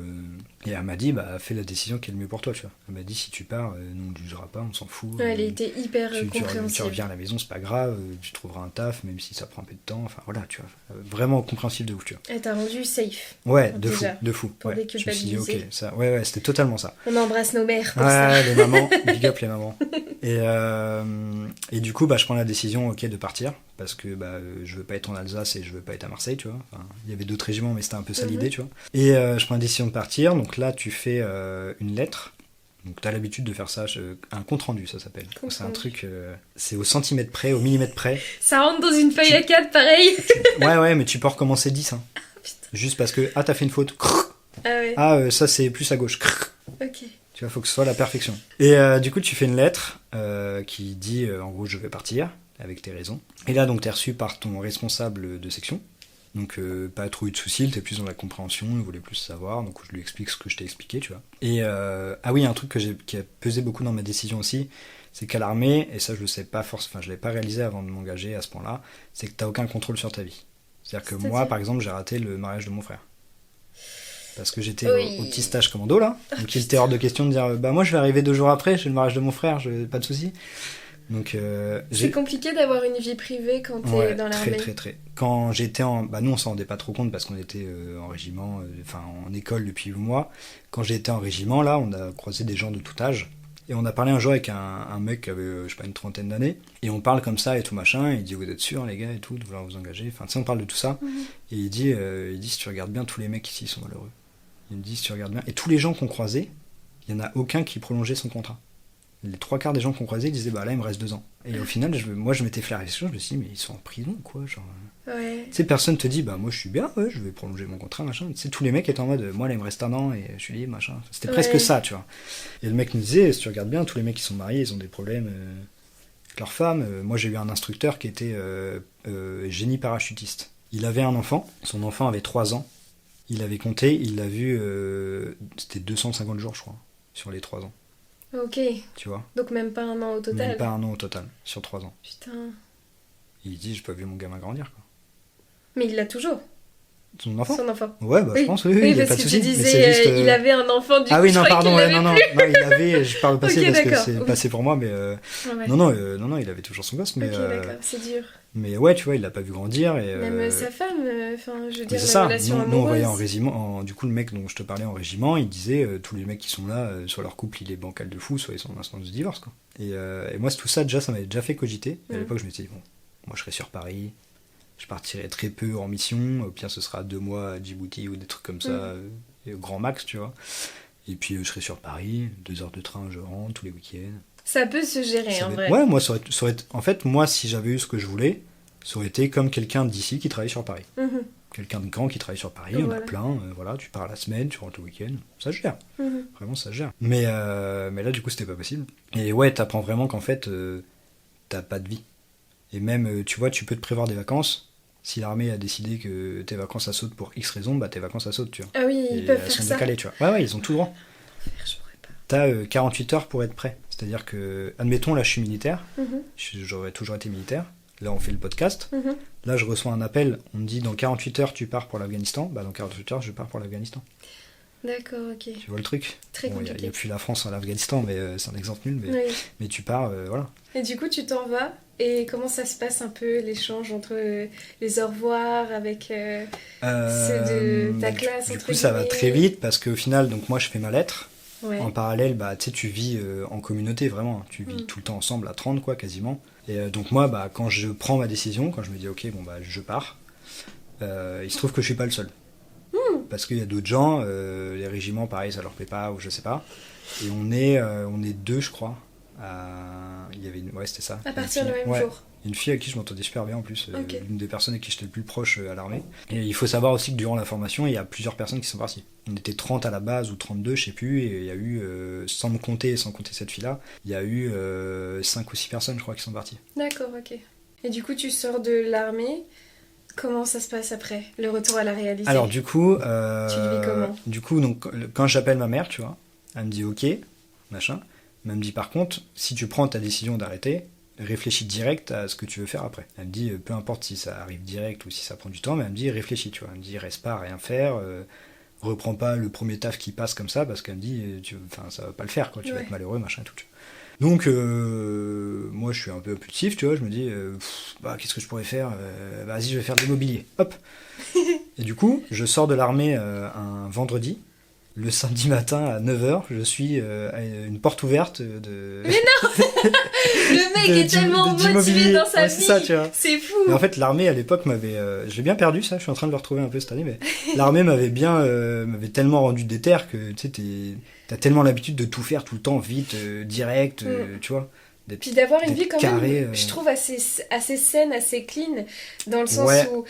Speaker 2: Et elle m'a dit, fais la décision qui est le mieux pour toi, tu vois. Elle m'a dit, si tu pars, nous on ne jugera pas, on s'en fout.
Speaker 1: Ouais, elle était hyper compréhensive.
Speaker 2: Tu reviens à la maison, c'est pas grave, tu trouveras un taf, même si ça prend un peu de temps. Enfin voilà, tu vois. Vraiment compréhensible de ouf, tu vois.
Speaker 1: Elle t'a rendu safe.
Speaker 2: Ouais, de fou.
Speaker 1: Pour déculpabiliser.
Speaker 2: Je me suis dit, ok, ça, ouais, c'était totalement ça.
Speaker 1: On embrasse nos mères pour ça.
Speaker 2: Ouais, les mamans, big up les mamans. Et du coup, je prends la décision, ok, de partir. Parce que je veux pas être en Alsace et je veux pas être à Marseille, tu vois. Enfin, il y avait d'autres régiments, mais c'était un peu ça l'idée, tu vois. Et je prends la décision de partir, donc là tu fais une lettre. Donc t'as l'habitude de faire ça, un compte rendu, ça s'appelle. C'est un truc, c'est au centimètre près, au millimètre près.
Speaker 1: Ça rentre dans une feuille A4, pareil.
Speaker 2: Ouais, mais tu peux recommencer 10. Hein. Juste parce que, t'as fait une faute. Ça c'est plus à gauche.
Speaker 1: Ok.
Speaker 2: Tu vois, faut que ce soit la perfection. Et du coup, tu fais une lettre qui dit, en gros, je vais partir. Avec tes raisons. Et là, donc, t'es reçu par ton responsable de section. Donc, pas trop eu de soucis, il était plus dans la compréhension, il voulait plus savoir. Donc, je lui explique ce que je t'ai expliqué, tu vois. Et, oui, un truc qui a pesé beaucoup dans ma décision aussi, c'est qu'à l'armée, et ça, je le sais pas je l'ai pas réalisé avant de m'engager à ce point-là, c'est que t'as aucun contrôle sur ta vie. C'est-à-dire que moi, par exemple, j'ai raté le mariage de mon frère. Parce que j'étais au petit stage commando, là. Donc, il était hors de question de dire, moi, je vais arriver 2 jours après, j'ai le mariage de mon frère, pas de soucis. Donc,
Speaker 1: c'est compliqué d'avoir une vie privée quand t'es dans l'armée.
Speaker 2: Très. Quand j'étais nous on s'en rendait pas trop compte parce qu'on était en régiment, en école depuis 8 mois. Quand j'étais en régiment, là, on a croisé des gens de tout âge. Et on a parlé un jour avec un mec qui avait, une 30aine d'années. Et on parle comme ça et tout machin. Et il dit, vous êtes sûrs, les gars, et tout, de vouloir vous engager. Enfin, tu sais, on parle de tout ça. Et il dit, si tu regardes bien, tous les mecs ici sont malheureux. Il me dit, si tu regardes bien. Et tous les gens qu'on croisait, il y en a aucun qui prolongeait son contrat. les 3/4 des gens qu'on croisait disaient bah là il me reste 2 ans. Et au final, moi je m'étais fait la réflexion, je me suis dit mais ils sont en prison quoi, genre.
Speaker 1: Ouais.
Speaker 2: Tu sais, personne te dit bah moi je suis bien, ouais, je vais prolonger mon contrat, machin. Tu sais, tous les mecs étaient en mode moi là il me reste 1 an et je suis libre, machin. C'était presque ça, tu vois. Et le mec nous disait, si tu regardes bien, tous les mecs qui sont mariés, ils ont des problèmes avec leur femme. Moi j'ai eu un instructeur qui était génie parachutiste. Il avait un enfant, son enfant avait 3 ans. Il avait compté, il l'a vu, c'était 250 jours je crois, sur les 3 ans.
Speaker 1: Ok.
Speaker 2: Tu vois.
Speaker 1: Donc même pas 1 an au total.
Speaker 2: Même pas 1 an au total, sur 3 ans.
Speaker 1: Putain.
Speaker 2: Il dit, j'ai pas vu mon gamin grandir, quoi.
Speaker 1: Mais il l'a toujours.
Speaker 2: Son enfant.
Speaker 1: Ouais,
Speaker 2: bah je pense, oui, il y a pas de souci.
Speaker 1: Tu disais, juste, il avait un enfant, du coup,
Speaker 2: oui, non, pardon,
Speaker 1: non,
Speaker 2: il avait, je parle au passé
Speaker 1: okay,
Speaker 2: parce que c'est passé pour moi, mais non, il avait toujours son gosse, mais.
Speaker 1: Ok, d'accord, c'est dur.
Speaker 2: Mais ouais, tu vois, il l'a pas vu grandir. Et,
Speaker 1: même sa femme, enfin, je veux dire,
Speaker 2: c'est ça.
Speaker 1: relation amoureuse.
Speaker 2: Nous, on voyait en régiment, du coup, le mec dont je te parlais en régiment, il disait, tous les mecs qui sont là, soit leur couple il est bancal de fou, soit ils sont en instance de divorce, quoi. Et moi, tout ça, déjà, ça m'avait déjà fait cogiter. Et à l'époque, je me disais, bon, moi, je serais sur Paris. Je partirai très peu en mission, au pire ce sera 2 mois à Djibouti ou des trucs comme ça, au grand max, tu vois. Et puis je serai sur Paris, 2 heures de train, je rentre tous les week-ends.
Speaker 1: Ça peut se gérer en vrai.
Speaker 2: Ouais, moi, ça aurait... En fait, moi, si j'avais eu ce que je voulais, ça aurait été comme quelqu'un d'ici qui travaille sur Paris. Quelqu'un de grand qui travaille sur Paris, on a plein, voilà, tu pars la semaine, tu rentres le week-end, ça se gère. Vraiment, ça se gère. Mais là, du coup, c'était pas possible. Et ouais, t'apprends vraiment qu'en fait, t'as pas de vie. Et même, tu vois, tu peux te prévoir des vacances. Si l'armée a décidé que tes vacances ça saute pour X raison, bah tes vacances ça saute, tu vois.
Speaker 1: Ah oui, ils peuvent faire ça.
Speaker 2: Elles sont décalées, tu vois. Ouais, ils ont tout droit.
Speaker 1: Je pourrais pas.
Speaker 2: T'as 48 heures pour être prêt. C'est-à-dire que, admettons, là je suis militaire, j'aurais toujours été militaire. Là on fait le podcast. Là je reçois un appel, on me dit dans 48 heures tu pars pour l'Afghanistan. Bah dans 48 heures je pars pour l'Afghanistan.
Speaker 1: D'accord, ok.
Speaker 2: Tu vois le truc.
Speaker 1: Très compliqué.
Speaker 2: Il n'y a plus la France en Afghanistan, mais c'est un exemple nul. Mais tu pars, voilà.
Speaker 1: Et du coup tu t'en vas. Et comment ça se passe un peu l'échange entre les au revoir avec ceux de ta classe?
Speaker 2: Du coup, ça va très vite parce qu'au final, donc moi, je fais ma lettre. En parallèle, bah, tu sais, tu vis en communauté vraiment. Tu vis tout le temps ensemble à 30, quoi, quasiment. Et donc moi, bah, quand je prends ma décision, quand je me dis ok, bon bah, je pars, il se trouve que je suis pas le seul. Parce qu'il y a d'autres gens, les régiments, pareil, ça leur plaît pas ou je sais pas. Et on est 2, je crois. Il y avait c'était ça.
Speaker 1: À partir du même jour.
Speaker 2: Une fille avec qui je m'entendais super bien en plus, l'une des personnes avec qui j'étais le plus proche à l'armée. Et il faut savoir aussi que durant la formation, il y a plusieurs personnes qui sont parties. On était 30 à la base ou 32, je sais plus, et il y a eu, sans compter cette fille-là, il y a eu 5 ou 6 personnes, je crois, qui sont parties.
Speaker 1: D'accord, ok. Et du coup, tu sors de l'armée. Comment ça se passe après, le retour à la réalité?
Speaker 2: Alors du coup,
Speaker 1: tu le vis comment?
Speaker 2: Du coup, donc, quand j'appelle ma mère, tu vois, elle me dit ok, machin. Mais elle me dit par contre, si tu prends ta décision d'arrêter, réfléchis direct à ce que tu veux faire après. Elle me dit, peu importe si ça arrive direct ou si ça prend du temps, mais elle me dit, réfléchis, tu vois. Elle me dit, reste pas à rien faire, reprends pas le premier taf qui passe comme ça, parce qu'elle me dit, ça va pas le faire, quoi. Tu vas être malheureux, machin, tout. Donc, moi, je suis un peu impulsif, tu vois. Je me dis, qu'est-ce que je pourrais faire? Vas-y, je vais faire de l'immobilier. Hop. Et du coup, je sors de l'armée un vendredi. Le samedi matin à 9h, je suis à une porte ouverte de...
Speaker 1: Mais non. Le mec est tellement motivé dans sa vie.
Speaker 2: C'est ça, tu vois.
Speaker 1: C'est fou.
Speaker 2: Mais en fait, l'armée, à l'époque, m'avait... je l'ai bien perdu, ça. Je suis en train de le retrouver un peu cette année, mais... L'armée m'avait tellement rendu déter que, tu sais, t'as tellement l'habitude de tout faire tout le temps, vite, direct, tu vois.
Speaker 1: Puis d'avoir une vie quand même, je trouve, assez saine, assez clean, dans le sens où...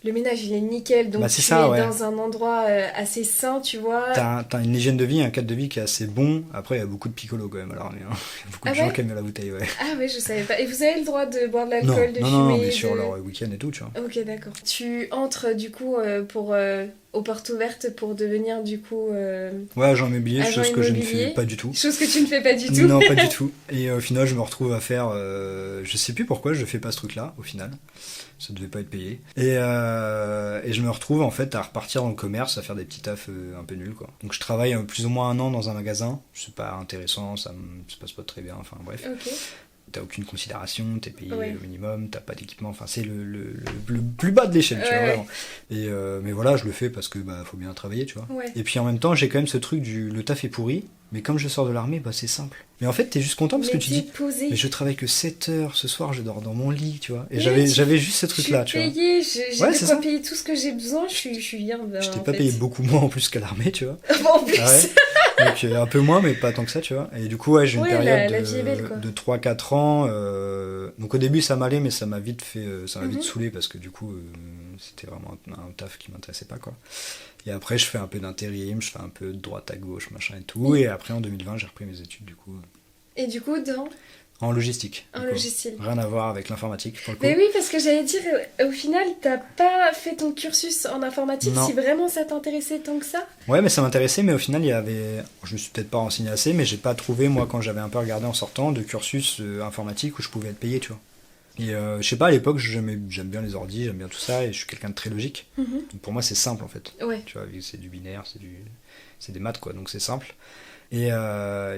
Speaker 1: Le ménage, il est nickel, donc tu es dans un endroit assez sain, tu vois.
Speaker 2: T'as une hygiène de vie, un cadre de vie qui est assez bon. Après, il y a beaucoup de picolos quand même. Alors, il y a beaucoup de gens qui aiment la bouteille,
Speaker 1: Ah ouais, je savais pas. Et vous avez le droit de boire de l'alcool, de fumer?
Speaker 2: Non, mais sur leur week-end et tout, tu vois.
Speaker 1: Ok, d'accord. Tu entres, du coup, aux portes ouvertes pour devenir, du coup...
Speaker 2: agent immobilier, chose que je ne fais pas du tout.
Speaker 1: Chose que tu ne fais pas du tout.
Speaker 2: Non, pas du tout. Et au final, je me retrouve à faire... je sais plus pourquoi je fais pas ce truc-là, au final. Ça devait pas être payé. Et je me retrouve en fait à repartir dans le commerce, à faire des petits tafs un peu nuls, quoi. Donc je travaille plus ou moins 1 an dans un magasin. C'est pas intéressant, ça se passe pas très bien, enfin bref.
Speaker 1: Okay.
Speaker 2: T'as aucune considération, t'es payé au minimum, t'as pas d'équipement, enfin c'est le plus bas de l'échelle, tu vois, vraiment. Et mais voilà, je le fais parce que faut bien travailler, tu vois. Et puis en même temps, j'ai quand même ce truc le taf est pourri, mais comme je sors de l'armée, c'est simple. Mais en fait, t'es juste content parce que tu dis, mais je travaille que 7 heures ce soir, je dors dans mon lit, tu vois. Et j'avais juste ce truc-là, tu vois.
Speaker 1: J'ai de quoi payer tout ce que j'ai besoin, je suis bien.
Speaker 2: Je t'ai pas payé beaucoup moins en plus qu'à l'armée, tu vois.
Speaker 1: En plus.
Speaker 2: Donc un peu moins, mais pas tant que ça, tu vois. Et du coup, j'ai une période de 3-4 ans. Donc au début, ça m'allait, mais ça m'a vite saoulé parce que du coup, c'était vraiment un taf qui m'intéressait pas, quoi. Et après, je fais un peu d'intérim, je fais un peu de droite à gauche, machin et tout. Et après, en 2020, j'ai repris mes études, du coup.
Speaker 1: Et du coup,
Speaker 2: en logistique.
Speaker 1: En logistique.
Speaker 2: Rien à voir avec l'informatique, pour le coup.
Speaker 1: Mais oui, parce que j'allais dire, au final, t'as pas fait ton cursus en informatique si vraiment ça t'intéressait tant que ça.
Speaker 2: Ouais, mais ça m'intéressait, mais au final, il y avait... Je me suis peut-être pas renseigné assez, mais j'ai pas trouvé, moi, quand j'avais un peu regardé en sortant, de cursus informatique où je pouvais être payé, tu vois. Et je sais pas, à l'époque, j'aime bien les ordis, j'aime bien tout ça, et je suis quelqu'un de très logique. Donc pour moi, c'est simple, en fait.
Speaker 1: Ouais.
Speaker 2: Tu vois, vu que c'est du binaire, c'est des maths, quoi, donc c'est simple. Et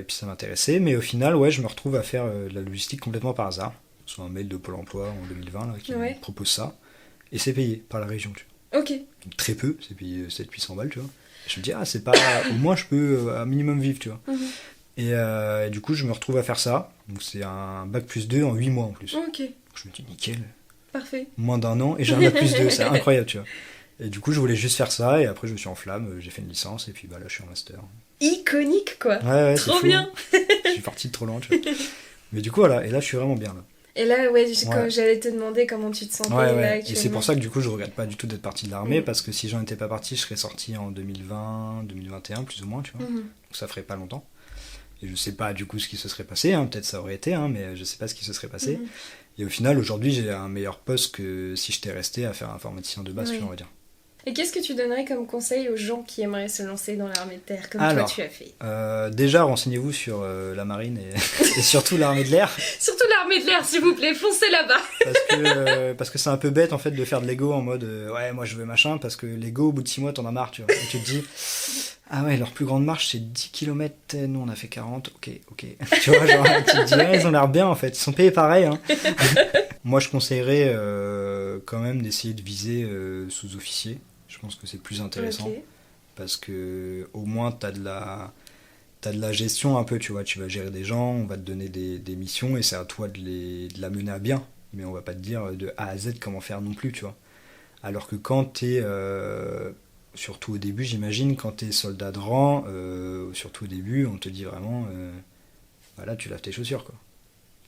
Speaker 2: puis ça m'intéressait, mais au final, je me retrouve à faire de la logistique complètement par hasard. Sur un mail de Pôle emploi en 2020 là, qui me propose ça. Et c'est payé par la région, tu vois.
Speaker 1: Ok.
Speaker 2: Donc, très peu, c'est payé 700-800 balles, tu vois. Et je me dis, c'est pas. Au moins, je peux un minimum vivre, tu vois. Et du coup, je me retrouve à faire ça. Donc c'est un bac plus 2 en 8 mois en plus.
Speaker 1: Ok.
Speaker 2: Donc, je me dis, nickel.
Speaker 1: Parfait.
Speaker 2: Moins d'1 an et j'ai un bac plus 2, c'est incroyable, tu vois. Et du coup, je voulais juste faire ça, et après, je me suis enflamme, j'ai fait une licence, et puis là, je suis en master.
Speaker 1: Iconique, quoi.
Speaker 2: Ouais,
Speaker 1: trop bien.
Speaker 2: Je suis parti de trop loin, tu vois. Mais du coup, voilà, et là, je suis vraiment bien, là.
Speaker 1: Et là, quand j'allais te demander comment tu te sentais là actuellement.
Speaker 2: Et c'est pour ça que du coup, je regrette pas du tout d'être parti de l'armée, parce que si j'en étais pas parti, je serais sorti en 2020, 2021, plus ou moins, tu vois. Donc ça ferait pas longtemps. Et je sais pas du coup ce qui se serait passé, peut-être ça aurait été, mais je sais pas ce qui se serait passé. Et au final, aujourd'hui, j'ai un meilleur poste que si j'étais resté à faire informaticien de base, on va dire.
Speaker 1: Et qu'est-ce que tu donnerais comme conseil aux gens qui aimeraient se lancer dans l'armée de terre, comme toi tu as fait?
Speaker 2: Déjà, renseignez-vous sur la marine et surtout l'armée de l'air.
Speaker 1: Surtout l'armée de l'air, s'il vous plaît, foncez là-bas.
Speaker 2: Parce que c'est un peu bête en fait de faire de l'ego en mode moi je veux machin, parce que l'ego au bout de 6 mois t'en as marre, tu vois. Et tu te dis leur plus grande marche c'est 10 km, nous on a fait 40, ok. Tu vois, genre tu te dis ils ont l'air bien en fait, ils sont payés pareil, hein. Moi je conseillerais quand même d'essayer de viser sous-officier. Je pense que c'est plus intéressant parce que au moins t'as de la gestion un peu, tu vois, tu vas gérer des gens, on va te donner des missions et c'est à toi de la mener à bien, mais on va pas te dire de A à Z comment faire non plus, tu vois. Alors que quand t'es surtout au début, j'imagine, quand t'es soldat de rang, surtout au début, on te dit vraiment là tu laves tes chaussures, quoi.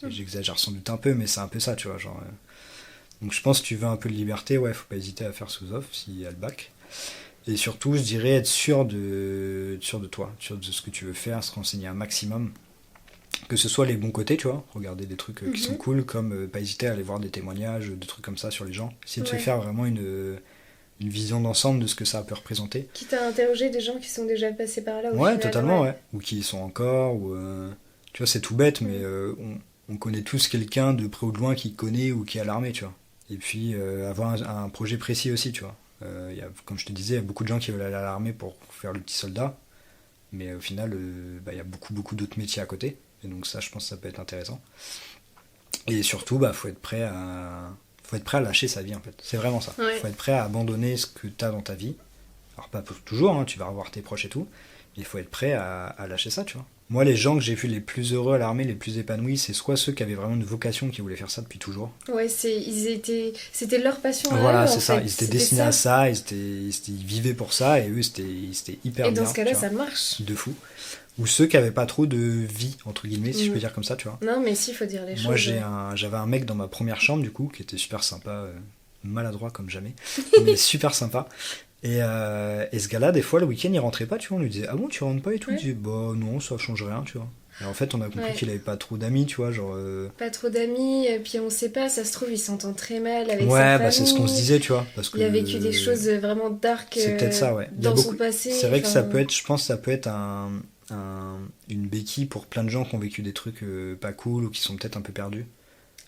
Speaker 2: J'exagère sans doute un peu, mais c'est un peu ça, tu vois, genre donc je pense que tu veux un peu de liberté, faut pas hésiter à faire sous-off s'il y a le bac. Et surtout, je dirais être sûr de toi, sûr de ce que tu veux faire, se renseigner un maximum. Que ce soit les bons côtés, tu vois, regarder des trucs qui sont cool, comme pas hésiter à aller voir des témoignages, des trucs comme ça sur les gens. Essayer de se faire vraiment une vision d'ensemble de ce que ça peut représenter.
Speaker 1: Quitte à interroger des gens qui sont déjà passés par là.
Speaker 2: Ouais, totalement, ou qui y sont encore, ou tu vois, c'est tout bête, mais on connaît tous quelqu'un de près ou de loin qui connaît ou qui est à l'armée, tu vois. Et puis avoir un projet précis aussi, tu vois. Comme je te disais, il y a beaucoup de gens qui veulent aller à l'armée pour faire le petit soldat, mais au final, il y a beaucoup d'autres métiers à côté, et donc ça, je pense que ça peut être intéressant. Et surtout, faut être prêt à lâcher sa vie, en fait. C'est vraiment ça. Faut être prêt à abandonner ce que tu as dans ta vie. Alors pas pour toujours, tu vas revoir tes proches et tout, mais il faut être prêt à lâcher ça, tu vois. Moi, les gens que j'ai vus les plus heureux à l'armée, les plus épanouis, c'est soit ceux qui avaient vraiment une vocation, qui voulaient faire ça depuis toujours.
Speaker 1: Ouais, c'était leur passion.
Speaker 2: Voilà, c'est ça. Ils étaient destinés à ça, ils vivaient pour ça, et eux, c'était hyper bien.
Speaker 1: Et dans ce cas-là, ça marche.
Speaker 2: De fou. Ou ceux qui n'avaient pas trop de vie, entre guillemets, si je peux dire comme ça, tu vois.
Speaker 1: Non, mais si, il faut dire les choses.
Speaker 2: Moi, j'avais un mec dans ma première chambre, du coup, qui était super sympa, maladroit comme jamais, mais super sympa. Et ce gars-là, des fois, le week-end, il rentrait pas, tu vois. On lui disait, ah bon, tu rentres pas et tout. Il disait, bah non, ça change rien, tu vois. Et en fait, on a compris qu'il avait pas trop d'amis, tu vois, genre.
Speaker 1: Pas trop d'amis, puis on sait pas, ça se trouve, il s'entend très mal avec sa famille.
Speaker 2: C'est ce qu'on se disait, tu vois. Parce que,
Speaker 1: il a vécu des choses vraiment dark
Speaker 2: c'est peut-être ça,
Speaker 1: dans son passé.
Speaker 2: C'est vrai que ça peut être, je pense, ça peut être une béquille pour plein de gens qui ont vécu des trucs pas cool ou qui sont peut-être un peu perdus.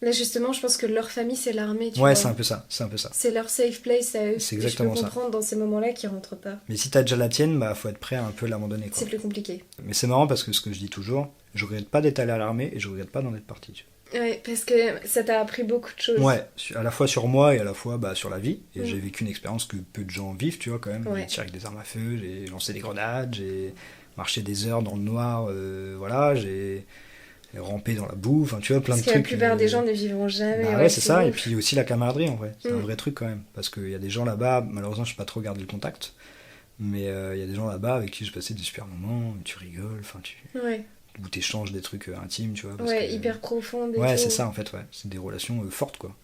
Speaker 1: Là, justement, je pense que leur famille, c'est l'armée, tu vois.
Speaker 2: Ouais, c'est un peu ça.
Speaker 1: C'est leur safe place à eux.
Speaker 2: C'est exactement ça.
Speaker 1: Je peux comprendre dans ces moments-là qu'ils rentrent pas.
Speaker 2: Mais si t'as déjà la tienne, faut être prêt à un peu l'abandonner, quoi.
Speaker 1: C'est plus compliqué.
Speaker 2: Mais c'est marrant parce que ce que je dis toujours, je regrette pas d'être allé à l'armée et je regrette pas d'en être parti, tu vois.
Speaker 1: Ouais, parce que ça t'a appris beaucoup de choses.
Speaker 2: Ouais, à la fois sur moi et à la fois sur la vie. Et j'ai vécu une expérience que peu de gens vivent, tu vois, quand même. J'ai tiré avec des armes à feu, j'ai lancé des grenades, j'ai marché des heures dans le noir, j'ai ramper dans la boue, enfin tu vois, plein de trucs.
Speaker 1: Parce que la plupart des gens ne vivront jamais.
Speaker 2: Ouais, c'est ça, ouf. Et puis aussi la camaraderie en vrai, c'est un vrai truc quand même, parce qu'il y a des gens là-bas, malheureusement je n'ai pas trop gardé le contact, Mais il y a des gens là-bas avec qui je passais des super moments, tu rigoles, où t'échanges des trucs intimes, tu vois.
Speaker 1: Hyper profondes.
Speaker 2: Ouais, c'est ça en fait, c'est des relations fortes, quoi.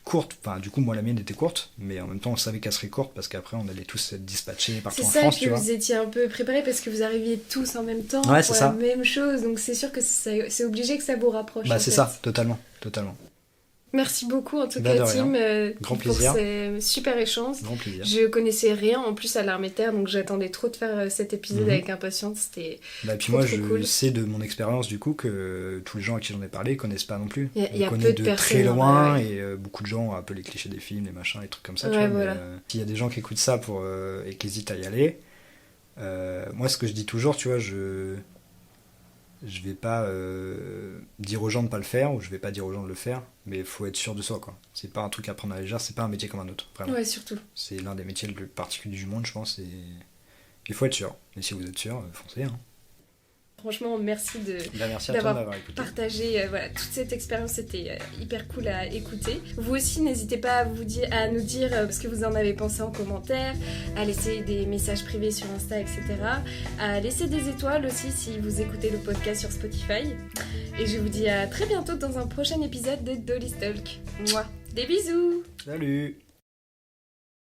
Speaker 2: Courte, enfin du coup moi la mienne était courte, mais en même temps on savait qu'elle serait courte parce qu'après on allait tous être dispatchés partout en France, tu vois.
Speaker 1: Vous étiez un peu préparés parce que vous arriviez tous en même temps
Speaker 2: pour
Speaker 1: la même chose, donc c'est sûr que c'est obligé que ça vous rapproche.
Speaker 2: C'est ça, totalement.
Speaker 1: Merci beaucoup en tout cas Tim
Speaker 2: Grand
Speaker 1: pour
Speaker 2: plaisir.
Speaker 1: ces super échanges.
Speaker 2: Grand plaisir.
Speaker 1: Je connaissais rien en plus à l'armée de terre, donc j'attendais trop de faire cet épisode avec impatience. C'était
Speaker 2: puis moi je sais de mon expérience du coup que tous les gens à qui j'en ai parlé connaissent pas non plus.
Speaker 1: Il y a peu de personnes
Speaker 2: très loin et beaucoup de gens ont un peu les clichés des films, les machins, les trucs comme ça. S'il y a des gens qui écoutent ça et qui hésitent à y aller, moi ce que je dis toujours, tu vois, je vais pas dire aux gens de pas le faire ou je vais pas dire aux gens de le faire, mais il faut être sûr de soi, quoi. C'est pas un truc à prendre à la légère, c'est pas un métier comme un autre, vraiment.
Speaker 1: Ouais, surtout.
Speaker 2: C'est l'un des métiers les plus particuliers du monde, je pense, et il faut être sûr. Et si vous êtes sûr, foncez, hein.
Speaker 1: Franchement, merci d'avoir partagé toute cette expérience, c'était hyper cool à écouter. Vous aussi, n'hésitez pas à nous dire ce que vous en avez pensé en commentaire, à laisser des messages privés sur Insta, etc. À laisser des étoiles aussi si vous écoutez le podcast sur Spotify. Et je vous dis à très bientôt dans un prochain épisode de Dolly's Talk. Des bisous.
Speaker 2: Salut.